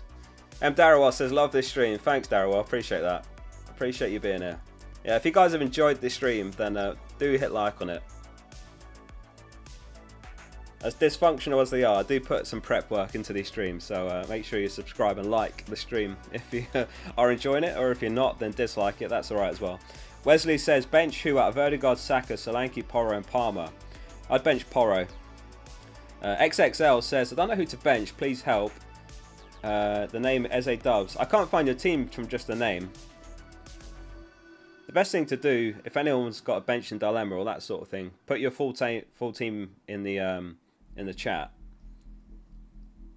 Darryl says, love this stream. Thanks, Darryl. I appreciate that. Appreciate you being here. Yeah, if you guys have enjoyed this stream, then do hit like on it. As dysfunctional as they are, I do put some prep work into these streams, so make sure you subscribe and like the stream if you are enjoying it, or if you're not, then dislike it, that's alright as well. Wesley says, bench who out of Odegaard, Saka, Solanke, Porro and Palmer? I'd bench Porro. XXL says, I don't know who to bench, please help. The name Eze Dubs. I can't find your team from just the name. The best thing to do, if anyone's got a benching dilemma or that sort of thing, put your full team in the chat,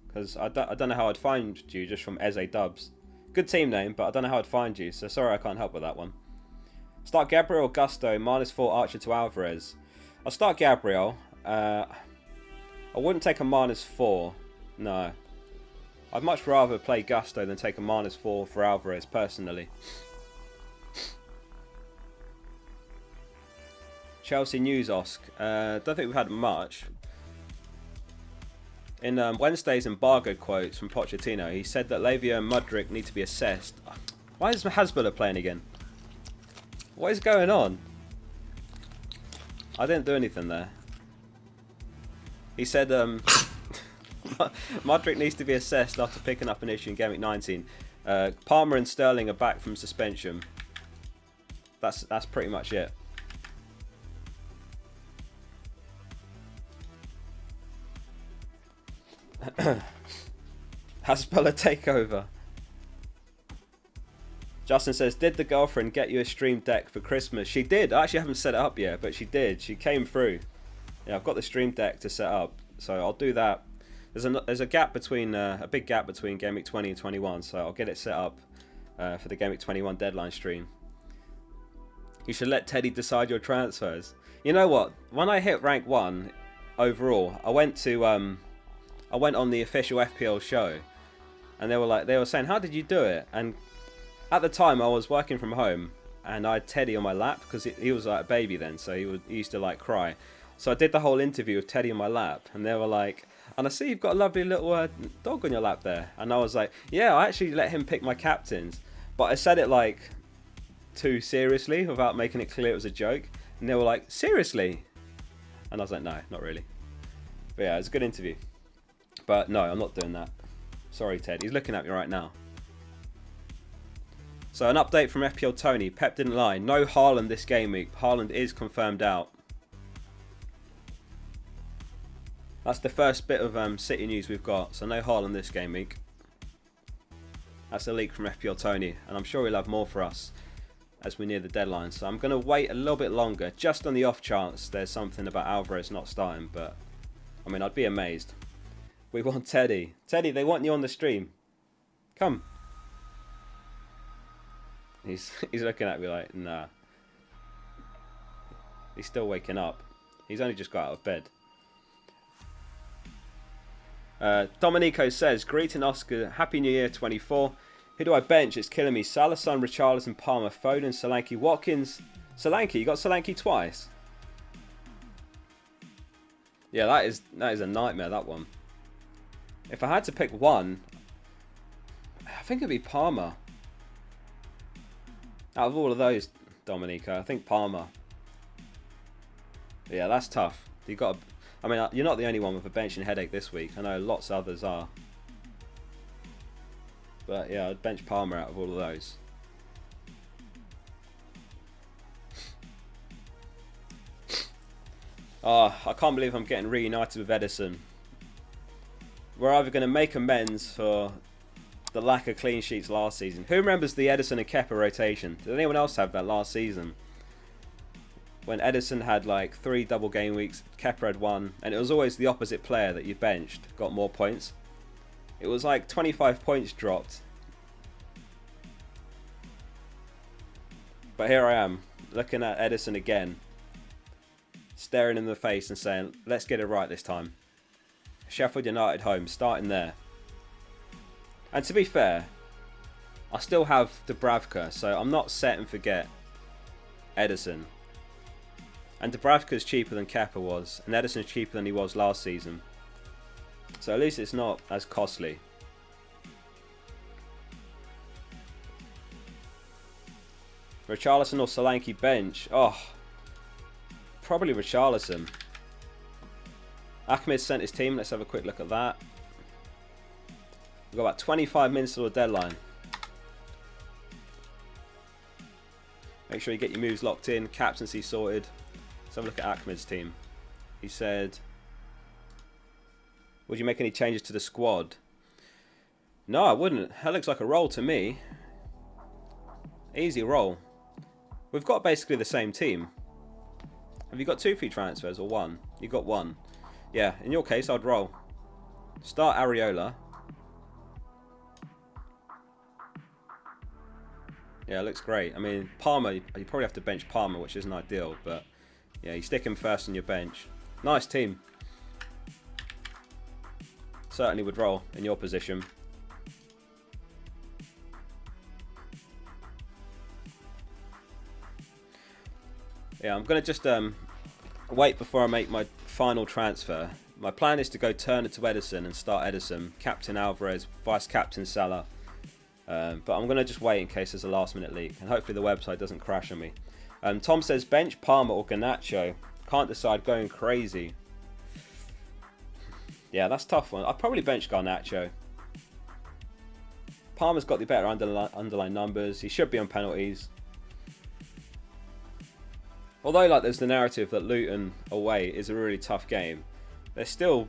because I don't know how I'd find you just from Eze Dubs. Good team name, but I don't know how I'd find you, so sorry I can't help with that one. Start Gabriel or Gusto, -4 Archer to Alvarez. I'll start Gabriel. I wouldn't take a -4, no. I'd much rather play Gusto than take a -4 for Alvarez, personally. Chelsea news, Osk. Don't think we've had much. In Wednesday's embargo quotes from Pochettino, he said that Lavia and Mudryk need to be assessed. Why is Hasbulla playing again? What is going on? I didn't do anything there. He said Mudryk needs to be assessed after picking up an issue in Gameweek 19. Palmer and Sterling are back from suspension. That's pretty much it. Hasbulla takeover. Justin says, did the girlfriend get you a stream deck for Christmas? She did. I actually haven't set it up yet, but she did. She came through. Yeah, I've got the stream deck to set up, so I'll do that. There's a gap between a big gap between Gameweek 20 and 21, so I'll get it set up for the Gameweek 21 deadline stream. You should let Teddy decide your transfers. You know what? When I hit rank 1 overall, I went on the official FPL show, and they were saying, how did you do it? And at the time I was working from home, and I had Teddy on my lap, because he was like a baby then, so he used to like cry. So I did the whole interview with Teddy on my lap, and they were like, and I see you've got a lovely little dog on your lap there. And I was like, yeah, I actually let him pick my captains, but I said it like too seriously without making it clear it was a joke. And they were like, seriously? And I was like, no, not really. But yeah, it was a good interview. But no, I'm not doing that. Sorry, Ted. He's looking at me right now. So an update from FPL Tony. Pep didn't lie. No Haaland this game week. Haaland is confirmed out. That's the first bit of City news we've got. So no Haaland this game week. That's a leak from FPL Tony. And I'm sure he'll have more for us as we near the deadline. So I'm going to wait a little bit longer. Just on the off chance there's something about Alvarez not starting. But, I mean, I'd be amazed. We want Teddy. Teddy, they want you on the stream. Come. He's looking at me like, nah. He's still waking up. He's only just got out of bed. Dominico says, greeting Oscar, Happy New Year 24. Who do I bench? It's killing me. Salah, Son, Richarlison, Palmer, Foden, Solanke, Watkins. Solanke, you got Solanke twice? Yeah, that is a nightmare, that one. If I had to pick one, I think it'd be Palmer. Out of all of those, Dominico, I think Palmer. Yeah, that's tough. You got. I mean, you're not the only one with a benching headache this week. I know lots of others are. But yeah, I'd bench Palmer out of all of those. Oh, I can't believe I'm getting reunited with Edison. We're either going to make amends for the lack of clean sheets last season. Who remembers the Edison and Kepa rotation? Did anyone else have that last season? when Edison had like 3 double game weeks, Kepa had 1, and it was always the opposite player that you benched got more points. It was like 25 points dropped. But here I am, looking at Edison again, staring him in the face and saying, let's get it right this time. Sheffield United home, starting there. And to be fair, I still have Dubravka, so I'm not set and forget Edison. And Dubravka's cheaper than Kepa was, and Edison's cheaper than he was last season. So at least it's not as costly. Richarlison or Solanke bench? Oh, probably Richarlison. Ahmed sent his team. Let's have a quick look at that. We've got about 25 minutes till the deadline. Make sure you get your moves locked in. Captaincy sorted. Let's have a look at Ahmed's team. He said, would you make any changes to the squad? No, I wouldn't. That looks like a roll to me. Easy roll. We've got basically the same team. Have you got 2 free transfers or 1? You got 1. Yeah, in your case, I'd roll. Start Areola. Yeah, it looks great. I mean, Palmer, you probably have to bench Palmer, which isn't ideal, but yeah, you stick him first on your bench. Nice team. Certainly would roll in your position. Yeah, I'm going to just wait before I make my final transfer. My plan is to go Turner to Edison and start Edison, captain Alvarez, vice captain Salah. But I'm going to just wait in case there's a last minute leak, and hopefully the website doesn't crash on me. Tom says bench Palmer or Garnacho. Can't decide, going crazy. Yeah, that's a tough one. I'd probably bench Garnacho. Palmer's got the better underlying numbers. He should be on penalties. Although, like, there's the narrative that Luton away is a really tough game, they're still,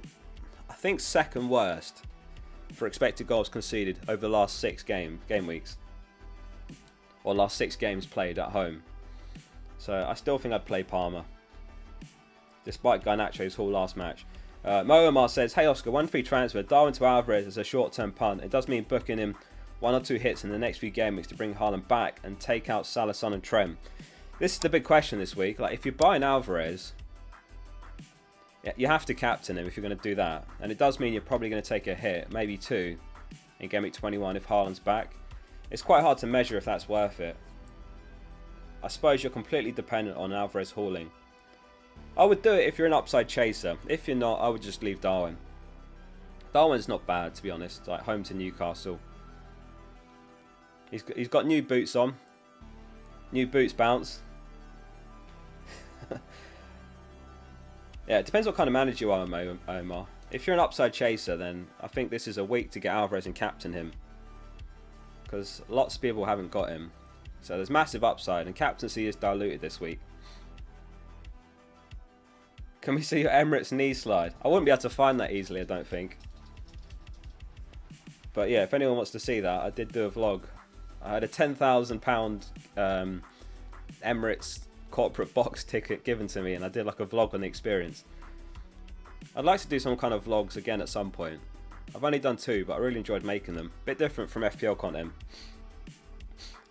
I think, second worst for expected goals conceded over the last 6 game weeks, or last 6 games played at home. So I still think I'd play Palmer, despite Garnacho's haul last match. Mo Omar says, hey Oscar, 1 free transfer, Darwin to Alvarez as a short-term punt. It does mean booking him 1 or 2 hits in the next few game weeks to bring Haaland back and take out Salah, Son and Trent. This is the big question this week. Like, if you're buying Alvarez, you have to captain him if you're going to do that. And it does mean you're probably going to take a hit, maybe 2, in Game Week 21 if Haaland's back. It's quite hard to measure if that's worth it. I suppose you're completely dependent on Alvarez hauling. I would do it if you're an upside chaser. If you're not, I would just leave Darwin. Darwin's not bad, to be honest. Like, home to Newcastle. He's got new boots on. New boots bounce. Yeah, it depends what kind of manager you are, Omar. If you're an upside chaser, then I think this is a week to get Alvarez and captain him, because lots of people haven't got him. So there's massive upside, and captaincy is diluted this week. Can we see your Emirates knee slide? I wouldn't be able to find that easily, I don't think. But yeah, if anyone wants to see that, I did do a vlog. I had a £10,000 Emirates corporate box ticket given to me, and I did like a vlog on the experience. I'd like to do some kind of vlogs again at some point. I've only done 2, but I really enjoyed making them. Bit different from FPL content,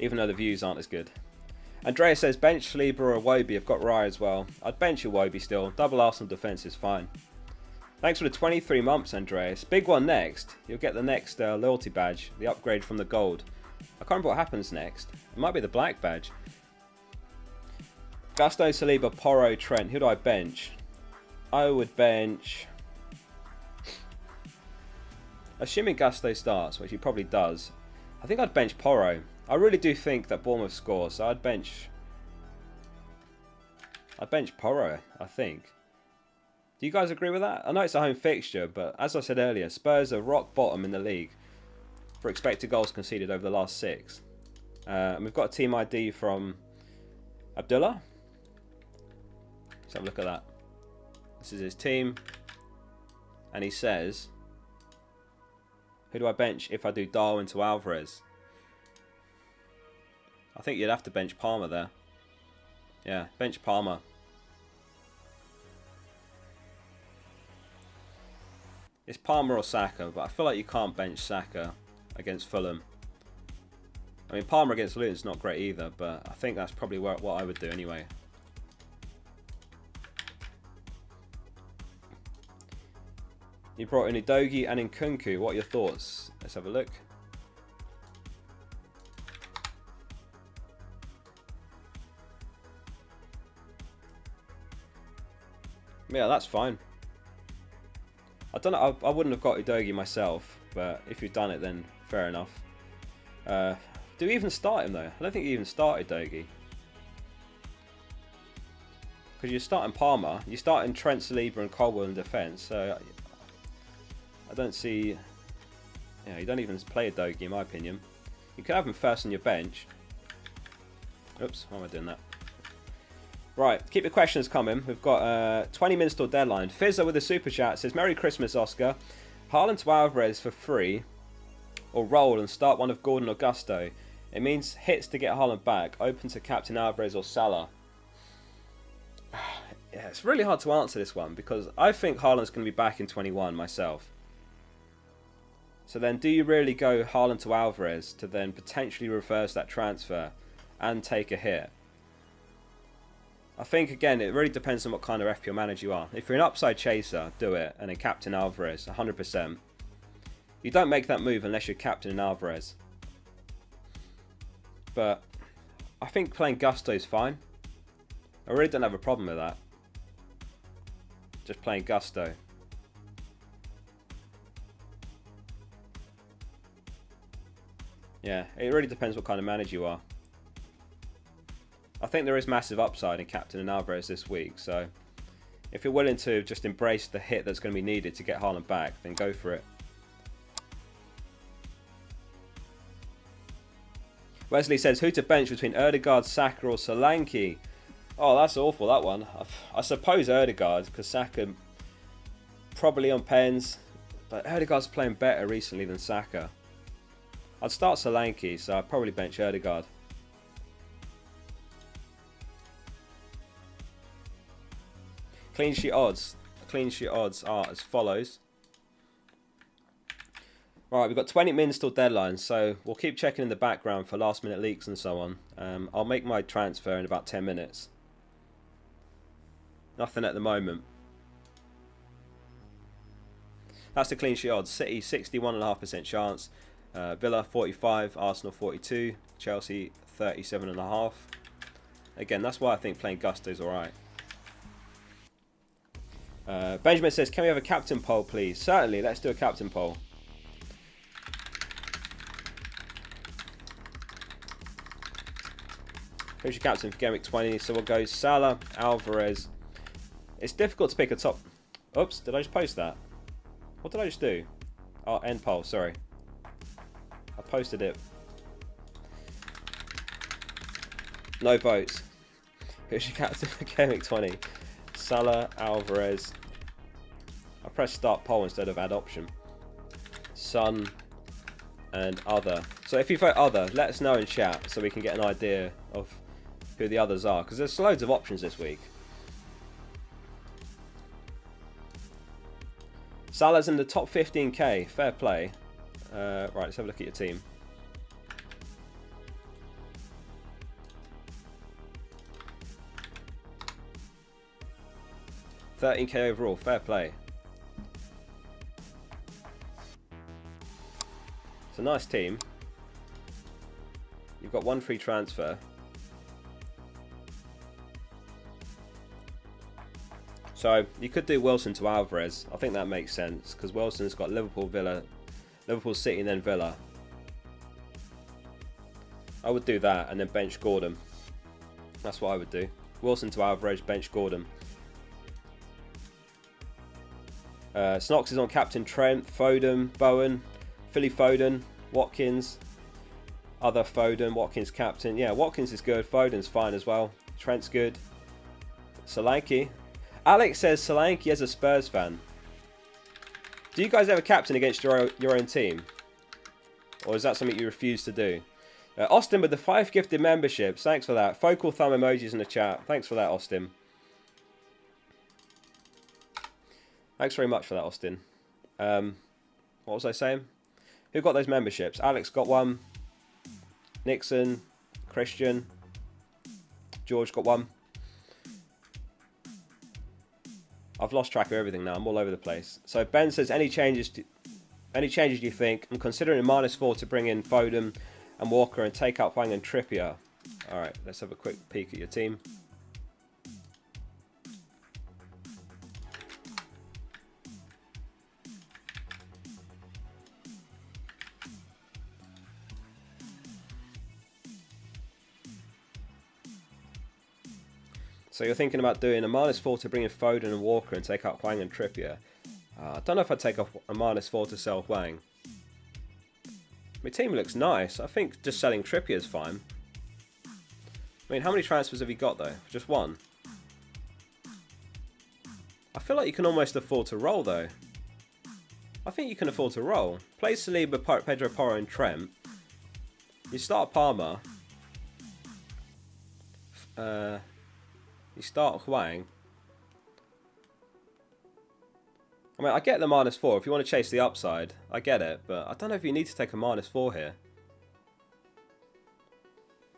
even though the views aren't as good. Andrea says bench Saliba or Iwobi. I've got Raya as well. I'd bench Iwobi still. Double Arsenal defence is fine. Thanks for the 23 months, Andreas. Big one next. You'll get the next loyalty badge, the upgrade from the gold. I can't remember what happens next. It might be the black badge. Gusto, Saliba, Porro, Trent. Who do I bench? I would bench... Assuming Gusto starts, which he probably does, I think I'd bench Porro. I really do think that Bournemouth scores, so I'd bench Porro, I think. Do you guys agree with that? I know it's a home fixture, but as I said earlier, Spurs are rock bottom in the league for expected goals conceded over the last 6. And we've got a team ID from Abdullah. Let's have a look at that. This is his team. And he says, who do I bench if I do Darwin to Alvarez? I think you'd have to bench Palmer there. Yeah, bench Palmer. It's Palmer or Saka, but I feel like you can't bench Saka against Fulham. I mean, Palmer against Luton's not great either, but I think that's probably what I would do anyway. You brought in Udogie and Nkunku. What are your thoughts? Let's have a look. Yeah, that's fine. I don't know. I wouldn't have got Udogie myself, but if you've done it, then fair enough. Do we even start him though? I don't think you even started Udogie. Because you're starting Palmer, you're starting Trent, Saliba and Colwell in defence, so I don't see... Yeah, you don't even play Udogie in my opinion. You could have him first on your bench. Oops, why am I doing that? Right, keep your questions coming. We've got 20 minutes till deadline. Fizzer with a super chat says, Merry Christmas, Oscar. Haaland to Alvarez for free, or roll and start one of Gordon or Gusto. It means hits to get Haaland back. Open to Captain Alvarez or Salah. Yeah, it's really hard to answer this one because I think Haaland's going to be back in 21 myself. So then do you really go Haaland to Alvarez to then potentially reverse that transfer and take a hit? I think, again, it really depends on what kind of FPL manager you are. If you're an upside chaser, do it. And then Captain Alvarez, 100%. You don't make that move unless you're Captain Alvarez. But I think playing Gusto is fine. I really don't have a problem with that. Just playing Gusto. Yeah, it really depends what kind of manager you are. I think there is massive upside in Captain and Alvarez this week, so if you're willing to just embrace the hit that's going to be needed to get Haaland back, then go for it. Wesley says, who to bench between Ødegaard, Saka or Solanke? Oh, that's awful, that one. I suppose Ødegaard, because Saka probably on pens, but Ødegaard's playing better recently than Saka. I'd start Solanke, so I'd probably bench Ødegaard. Clean sheet odds. Clean sheet odds are as follows. Right, we've got 20 minutes till deadline, so we'll keep checking in the background for last minute leaks and so on. I'll make my transfer in about 10 minutes. Nothing at the moment. That's the clean sheet odds. City 61.5% chance. Villa 45, Arsenal 42, Chelsea 37.5. Again, that's why I think playing Gusto is alright. Benjamin says, can we have a captain poll, please? Certainly, let's do a captain poll. Who's your captain for Gameweek 20? So we'll go Salah, Alvarez. It's difficult to pick a top... Oops, did I just post that? What did I just do? Oh, end poll, sorry. I posted it. No votes. Who's your captain for Gameweek 20? Salah, Alvarez. I press start poll instead of add option. Son and other. So if you vote other, let us know in chat so we can get an idea of who the others are, because there's loads of options this week. Salah's in the top 15k. Fair play. Right, let's have a look at your team. $13k overall. Fair play. It's a nice team. You've got one free transfer. So you could do Wilson to Alvarez. I think that makes sense because Wilson's got Liverpool, Villa, Liverpool City, and then Villa. I would do that and then bench Gordon. That's what I would do. Wilson to Alvarez, bench Gordon. Snox is on captain Trent, Foden, Bowen, Philly Foden, Watkins, other Foden, Watkins captain. Yeah, Watkins is good. Foden's fine as well. Trent's good. Solanke. Alex says Solanke as a Spurs fan. Do you guys ever captain against your own team? Or is that something you refuse to do? Austin with the 5 gifted memberships. Thanks for that. Focal thumb emojis in the chat. Thanks for that, Austin. Thanks very much for that, Austin. What was I saying? Who got those memberships? Alex got one. Nixon, Christian, George got one. I've lost track of everything now. I'm all over the place. So Ben says, any changes do you think? I'm considering a -4 to bring in Foden and Walker and take out Hwang and Trippier. All right, let's have a quick peek at your team. So you're thinking about doing a -4 to bring in Foden and Walker and take out Hwang and Trippier. I don't know if I'd take a -4 to sell Hwang. My team looks nice. I think just selling Trippier is fine. I mean, how many transfers have you got though? Just one. I feel like you can almost afford to roll though. I think you can afford to roll. Play Saliba, Pedro Porro and Trent. You start Palmer. You start Hwang. I mean, I get the -4. If you want to chase the upside, I get it. But I don't know if you need to take a -4 here.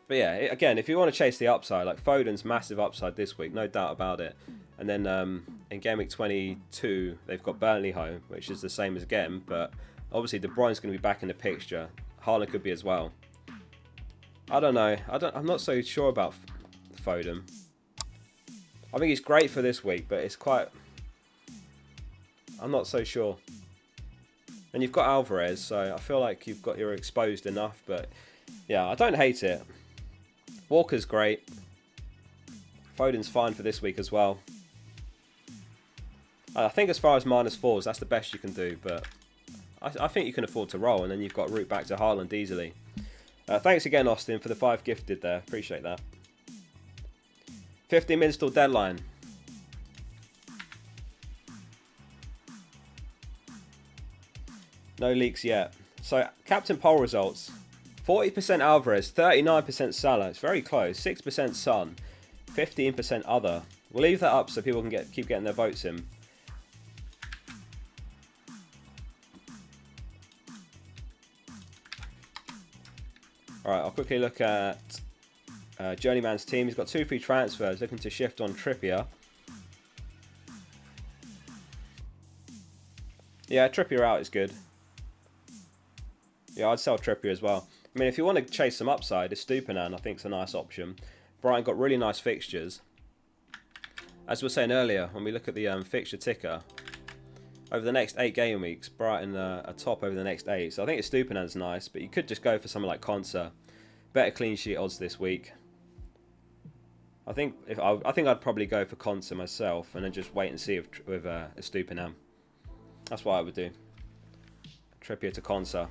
But yeah, again, if you want to chase the upside, like Foden's massive upside this week, no doubt about it. And then in Gameweek 22, they've got Burnley home, which is the same as again. But obviously, De Bruyne's going to be back in the picture. Haaland could be as well. I don't know. I'm not so sure about Foden. I think he's great for this week, but it's quite... I'm not so sure. And you've got Alvarez, so I feel like you're exposed enough, but yeah, I don't hate it. Walker's great. Foden's fine for this week as well. I think as far as -4s, that's the best you can do, but I think you can afford to roll, and then you've got route back to Haaland easily. Thanks again, Austin, for the 5 gifted there. Appreciate that. 15 minutes till deadline. No leaks yet. So, captain poll results. 40% Alvarez, 39% Salah. It's very close. 6% Son, 15% other. We'll leave that up so people can keep getting their votes in. Alright, I'll quickly look at Journeyman's team. He's got 2 free transfers, looking to shift on Trippier. Yeah, Trippier out is good. Yeah, I'd sell Trippier as well. I mean, if you want to chase some upside, Estupinan I think is a nice option. Brighton got really nice fixtures. As we were saying earlier, when we look at the fixture ticker, over the next 8 game weeks, Brighton are top over the next 8. So I think Estupinan's nice, but you could just go for someone like Konsa. Better clean sheet odds this week. I think I'd probably go for Konsa myself and then just wait and see with Estupinan. That's what I would do. Trippier to Konsa.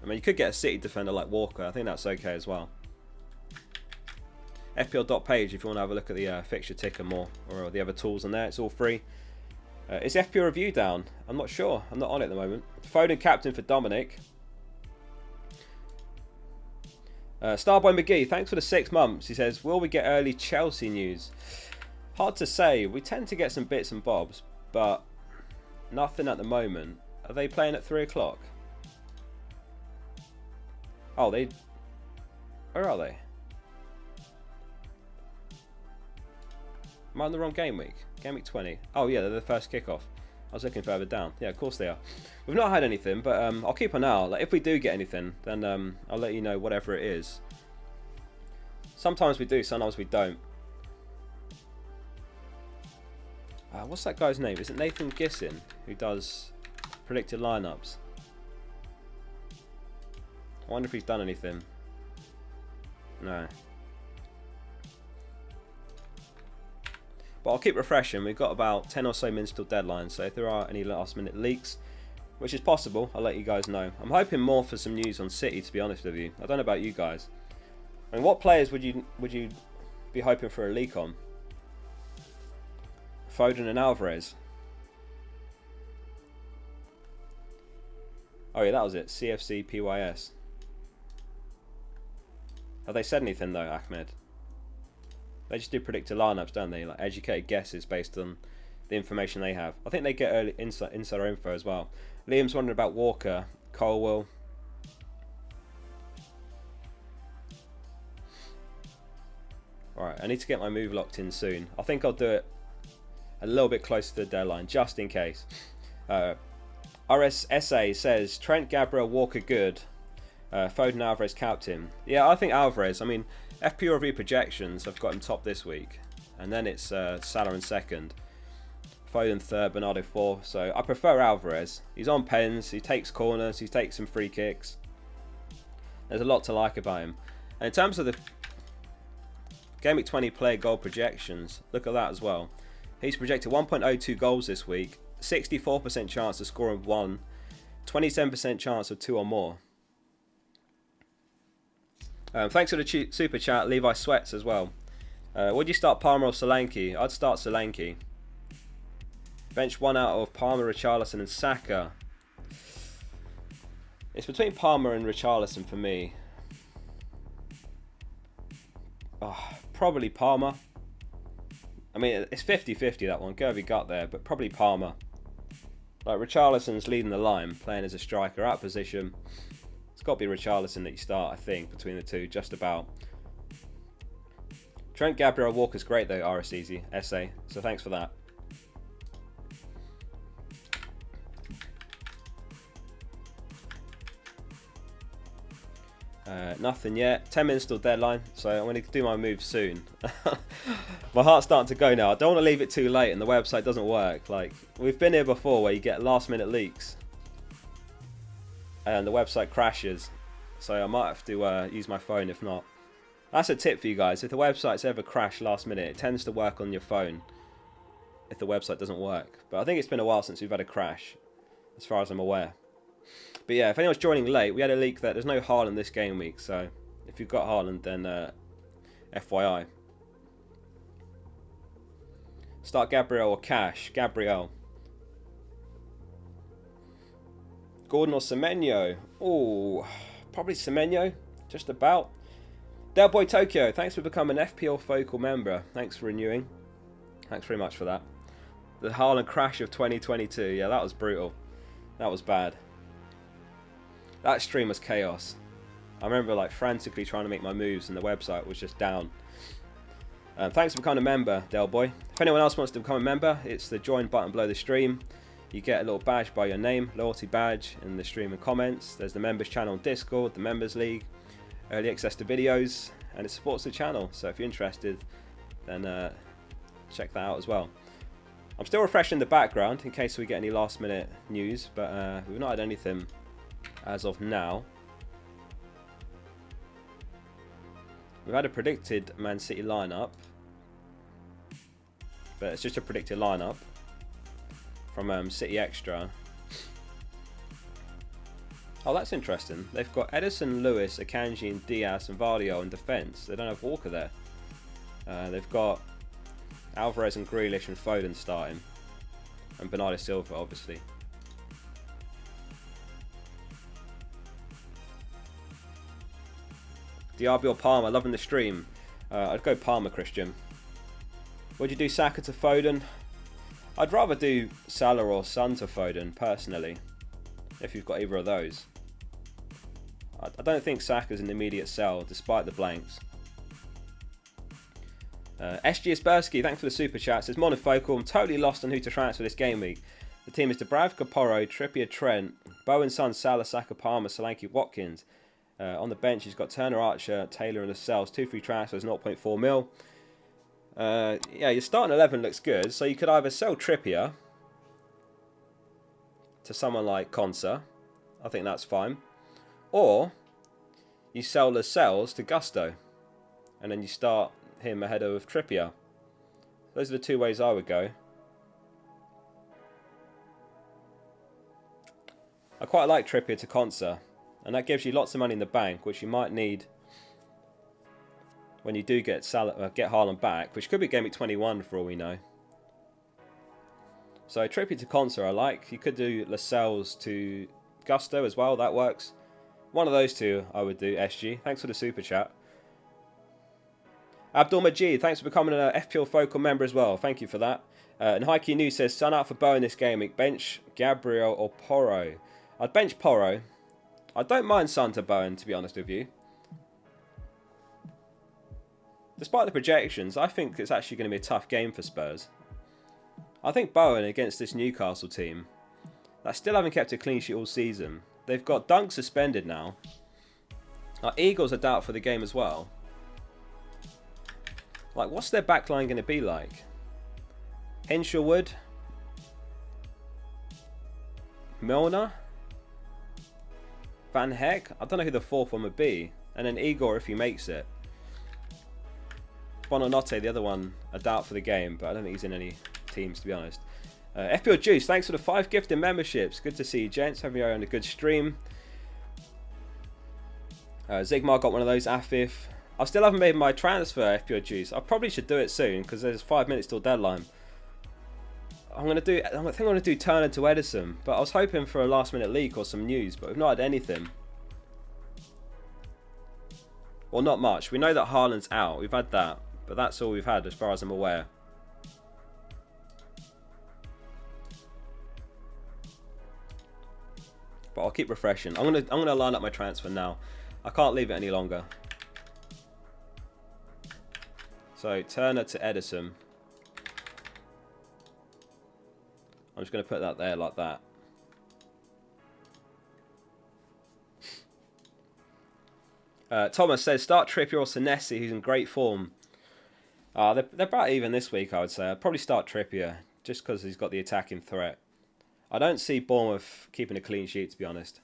I mean, you could get a City defender like Walker. I think that's okay as well. FPL.page if you want to have a look at the fixture ticker more, or the other tools on there. It's all free. Is FPL review down? I'm not sure. I'm not on it at the moment. Foden captain for Dominic. Starboy McGee, thanks for the 6 months. He says, will we get early Chelsea news? Hard to say. We tend to get some bits and bobs, but nothing at the moment. Are they playing at 3 o'clock? Oh, where are they? Am I on the wrong game week? Game week 20. Oh yeah, they're the first kickoff. I was looking further down. Yeah, of course they are. We've not had anything, but I'll keep an eye out. Like, if we do get anything, then I'll let you know whatever it is. Sometimes we do, sometimes we don't. What's that guy's name? Is it Nathan Gissin, who does predicted lineups? I wonder if he's done anything. No. But I'll keep refreshing. We've got about 10 or so minutes till deadline, so if there are any last minute leaks, which is possible, I'll let you guys know. I'm hoping more for some news on City, to be honest with you. I don't know about you guys. I mean, what players would you be hoping for a leak on? Foden and Alvarez. Oh yeah, that was it. CFC PYS. Have they said anything though, Ahmed? They just do predicted lineups, don't they? Like educated guesses based on the information they have. I think they get early insider info as well. Liam's wondering about Walker. Colwell. Alright, I need to get my move locked in soon. I think I'll do it a little bit closer to the deadline, just in case. RSSA says, Trent, Gabriel, Walker good. Foden, Alvarez, captain. Yeah, I think Alvarez. I mean, FPL review projections, I've got him top this week. And then it's Salah in second. Foden third, Bernardo fourth. So I prefer Alvarez. He's on pens, he takes corners, he takes some free kicks. There's a lot to like about him. And in terms of the Gameweek 20 player goal projections, look at that as well. He's projected 1.02 goals this week, 64% chance of scoring 1, 27% chance of 2 or more. Thanks for the super chat, Levi Sweats as well. Would you start Palmer or Solanke? I'd start Solanke. Bench 1 out of Palmer, Richarlison and Saka. It's between Palmer and Richarlison for me. Oh, probably Palmer. I mean, it's 50-50 that one. Go over your gut there, but probably Palmer. Like, Richarlison's leading the line, playing as a striker, out of position. It's got to be Richarlison that you start, I think, between the two, just about. Trent, Gabriel, Walker's great though, RSEZ, SA, so thanks for that. Nothing yet. 10 minutes till deadline, so I'm going to do my move soon. My heart's starting to go now. I don't want to leave it too late and the website doesn't work. Like, we've been here before where you get last minute leaks and the website crashes, so I might have to use my phone if not. That's a tip for you guys. If the website's ever crashed last minute, it tends to work on your phone if the website doesn't work. But I think it's been a while since we've had a crash, as far as I'm aware. But yeah, if anyone's joining late, we had a leak that there's no Haaland this game week, so if you've got Haaland, then FYI. Start Gabriel or Cash? Gabriel. Gordon or Semenyo? Oh, probably Semenyo, just about. Del Boy Tokyo, thanks for becoming an FPL Focal member. Thanks for renewing. Thanks very much for that. The Haaland crash of 2022, yeah, that was brutal. That was bad. That stream was chaos. I remember like frantically trying to make my moves and the website was just down. Thanks for becoming a member, Del Boy. If anyone else wants to become a member, it's the join button below the stream. You get a little badge by your name, loyalty badge in the stream and comments. There's the members channel on Discord, the members league, early access to videos, and it supports the channel. So if you're interested, then check that out as well. I'm still refreshing the background in case we get any last minute news, but we've not had anything as of now. We've had a predicted Man City lineup, but it's just a predicted lineup from City Extra. Oh, that's interesting. They've got Edison, Lewis, Akanji, and Diaz and Vardio in defence. They don't have Walker there. They've got Alvarez and Grealish and Foden starting, and Bernardo Silva, obviously. Diaby or Palmer, loving the stream. I'd go Palmer, Christian. Would you do Saka to Foden? I'd rather do Salah or Son to Foden, personally, if you've got either of those. I don't think Saka's an immediate sell, despite the blanks. SG Aspersky, thanks for the super chat. Says, Monofocal, I'm totally lost on who to transfer this game week. The team is Dubravka, Porro, Trippier, Trent, Bowen, Son, Salah, Saka, Palmer, Solanke, Watkins. On the bench, he's got Turner, Archer, Taylor, and Lascelles. 2 free transfers, 0.4 mil. Yeah, your starting 11 looks good. So you could either sell Trippier to someone like Konsa. I think that's fine. Or you sell Lascelles to Gusto. And then you start him ahead of Trippier. Those are the two ways I would go. I quite like Trippier to Konsa. And that gives you lots of money in the bank, which you might need when you do get Haaland back, which could be Gameweek 21 for all we know. So Trippier to Konsa I like. You could do Lascelles to Gusto as well, that works. One of those two I would do, SG. Thanks for the super chat. Abdul Majid, thanks for becoming an FPL Focal member as well. Thank you for that. And Heike News says, Sun out for Bowen this game week. Bench Gabriel or Porro. I'd bench Porro. I don't mind Sun to Bowen, to be honest with you. Despite the projections, I think it's actually going to be a tough game for Spurs. I think Bowen against this Newcastle team that still haven't kept a clean sheet all season. They've got Dunk suspended now. Eagles are doubt for the game as well. Like, what's their backline going to be like? Henshaw-Wood? Milner? Van Heck? I don't know who the fourth one would be. And then Igor if he makes it. Bonanotte, the other one, a doubt for the game, but I don't think he's in any teams, to be honest. FPL Juice, thanks for the 5 gifted memberships. Good to see you, gents. Hope you're on a good stream. Zigmar got one of those. Afif. I still haven't made my transfer, FPL Juice. I probably should do it soon because there's 5 minutes till deadline. I think I'm going to do Turner to Edison, but I was hoping for a last minute leak or some news, but we've not had anything. Well, not much. We know that Haaland's out. We've had that, but that's all we've had as far as I'm aware. But I'll keep refreshing. I'm gonna line up my transfer now. I can't leave it any longer. So Turner to Edison. I'm just going to put that there like that. Thomas says, start Trippier or Senesi, who's in great form. They're about even this week, I would say. I'd probably start Trippier, just because he's got the attacking threat. I don't see Bournemouth keeping a clean sheet, to be honest.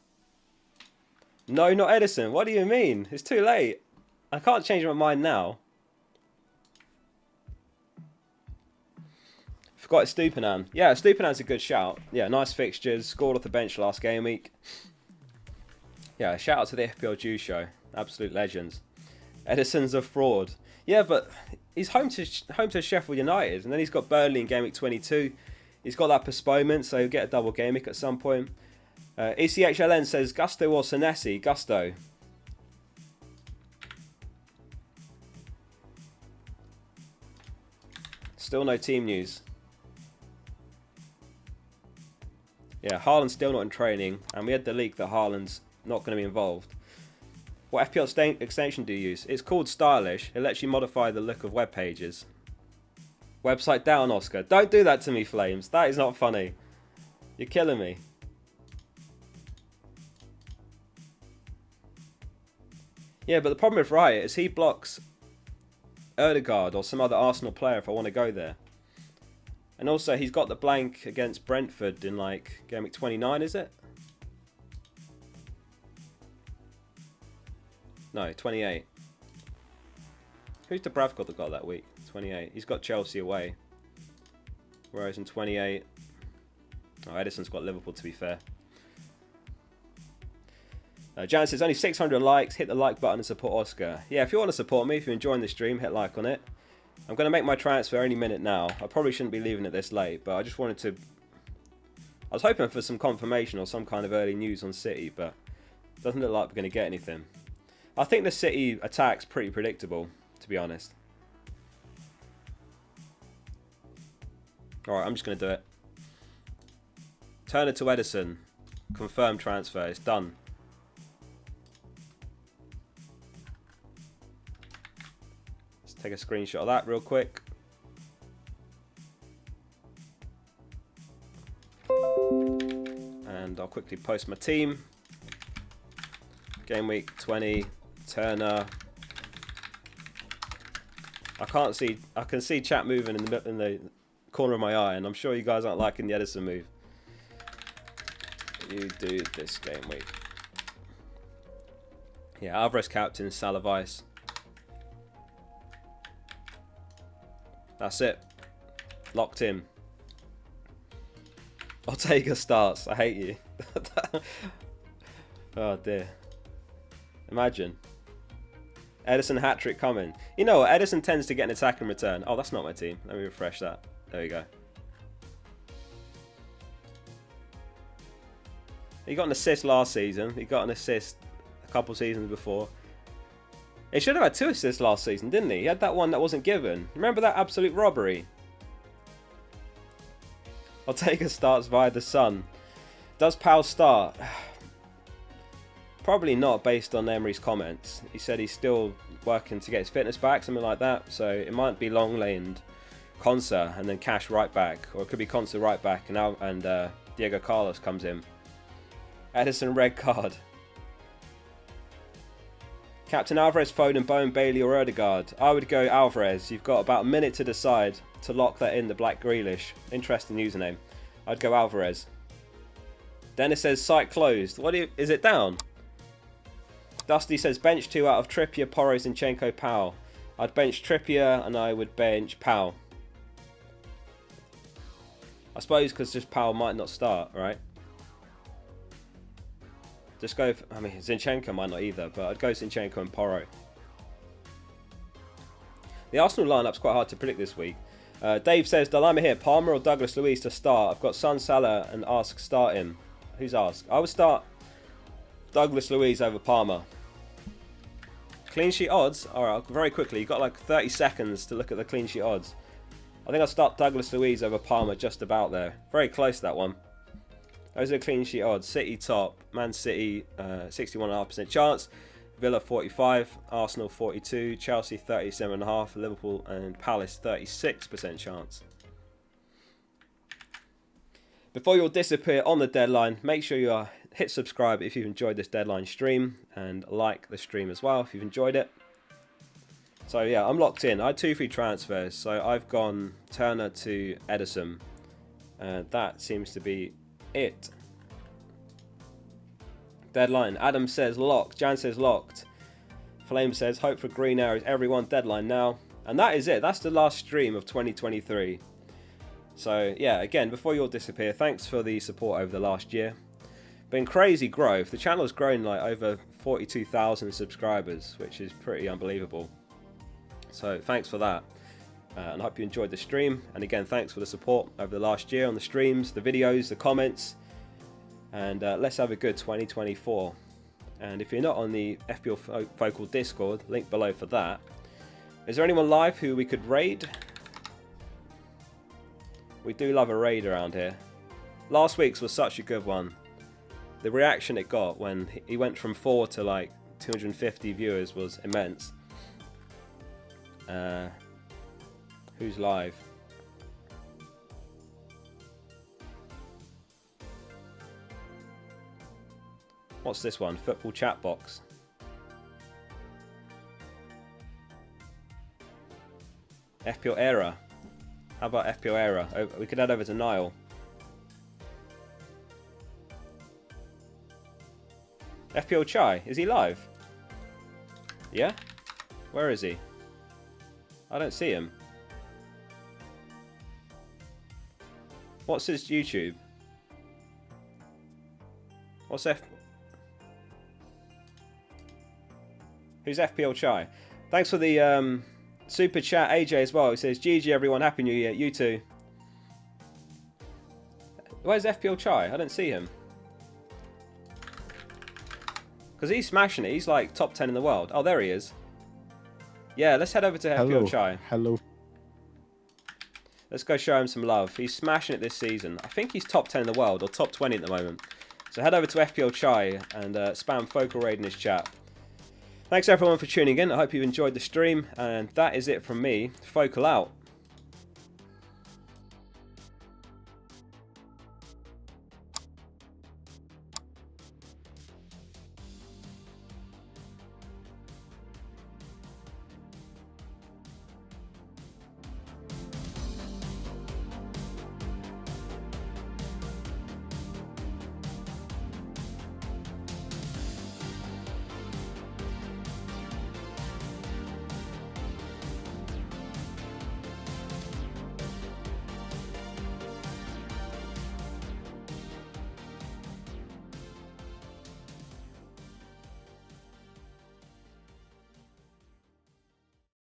No, not Edison. What do you mean? It's too late. I can't change my mind now. Forgot Stupinan. Yeah, Stupanan's a good shout. Yeah, nice fixtures. Scored off the bench last game week. Yeah, shout out to the FPL Juice show. Absolute legends. Edison's a fraud. Yeah, but he's home to Sheffield United, and then he's got Burnley in game week 22. He's got that postponement, so he'll get a double game week at some point. ECHLN says Gusto or Senesi. Gusto. Still no team news. Yeah, Haaland's still not in training, and we had the leak that Haaland's not going to be involved. What FPL extension do you use? It's called Stylish. It lets you modify the look of web pages. Website down, Oscar. Don't do that to me, Flames. That is not funny. You're killing me. Yeah, but the problem with Riot is he blocks Erdegaard or some other Arsenal player if I want to go there. And also, he's got the blank against Brentford in, like, game week 29, is it? No, 28. Who's Dubravka that got that week? 28. He's got Chelsea away. Whereas in 28... Oh, Edison's got Liverpool, to be fair. Jan says, only 600 likes. Hit the like button and support Oscar. Yeah, if you want to support me, if you're enjoying the stream, hit like on it. I'm going to make my transfer any minute now. I probably shouldn't be leaving it this late, but I just wanted to... I was hoping for some confirmation or some kind of early news on City, but it doesn't look like we're going to get anything. I think the City attack's pretty predictable, to be honest. Alright, I'm just going to do it. Turner to Edison. Confirm transfer. It's done. Let's take a screenshot of that real quick. And I'll quickly post my team. Game week 20. Turner. I can see chat moving in the corner of my eye, and I'm sure you guys aren't liking the Edison move. You do this game week. Yeah, Alvarez captain, Salavice. That's it. Locked in. Ortega starts. I hate you. Oh dear. Imagine. Edison hat-trick coming. You know what? Edison tends to get an attack in return. Oh, that's not my team. Let me refresh that. There we go. He got an assist last season. He got an assist a couple seasons before. He should have had 2 assists last season, didn't he? He had that one that wasn't given. Remember that absolute robbery? Ortega starts via the Sun. Does Powell start? Probably not, based on Emery's comments. He said he's still working to get his fitness back, something like that. So it might be Longley and Consa, and then Cash right back, or it could be Consa right back, and Diego Carlos comes in. Edison red card. Captain Alvarez, Foden, Bowen, Bailey, or Odegaard. I would go Alvarez. You've got about a minute to decide to lock that in. The Black Grealish. Interesting username. I'd go Alvarez. Dennis says site closed. Is it down? Dusty says bench 2 out of Trippier, Porro, Zinchenko, Powell. I'd bench Trippier and I would bench Powell. I suppose because just Powell might not start, right? Just go for, I mean, Zinchenko might not either, but I'd go Zinchenko and Porro. The Arsenal lineup's quite hard to predict this week. Dave says, dilemma here, Palmer or Douglas Luiz to start? I've got Son Salah and Ask start him. Who's Ask? I would start Douglas Luiz over Palmer. Clean sheet odds? Alright, very quickly. You've got like 30 seconds to look at the clean sheet odds. I think I'll start Douglas Luiz over Palmer, just about there. Very close, that one. Those are the clean sheet odds. City top, Man City 61.5% chance, Villa 45, Arsenal 42, Chelsea 37.5, Liverpool and Palace 36% chance. Before you all disappear on the deadline, make sure you hit subscribe if you've enjoyed this deadline stream, and like the stream as well if you've enjoyed it. So yeah, I'm locked in. I had 2 free transfers, so I've gone Turner to Edison. That seems to be it. Deadline. Adam says locked. Jan says locked. Flame says hope for green arrows. Everyone, deadline now. And that is it. That's the last stream of 2023. So yeah, again, before you all disappear, thanks for the support over the last year. Been crazy growth. The channel has grown like over 42,000 subscribers, which is pretty unbelievable. So thanks for that. And I hope you enjoyed the stream. And again, thanks for the support over the last year on the streams, the videos, the comments. And let's have a good 2024. And if you're not on the FPL Focal Discord, link below for that. Is there anyone live who we could raid? We do love a raid around here. Last week's was such a good one. The reaction it got when he went from 4 to like 250 viewers was immense. Who's live? What's this one? Football chat box. FPL era. How about FPL era? Oh, we could head over to Niall. FPL Chai, is he live? Yeah? Where is he? I don't see him. What's his YouTube? What's Who's FPL Chai? Thanks for the super chat, AJ, as well. He says, GG everyone, Happy New Year. You too. Where's FPL Chai? I don't see him. Because he's smashing it. He's like top 10 in the world. Oh, there he is. Yeah, let's head over to FPL Chai. Hello. Let's go show him some love. He's smashing it this season. I think he's top 10 in the world, or top 20 at the moment. So head over to FPL Chai and spam Focal Raid in his chat. Thanks everyone for tuning in. I hope you've enjoyed the stream. And that is it from me. Focal out.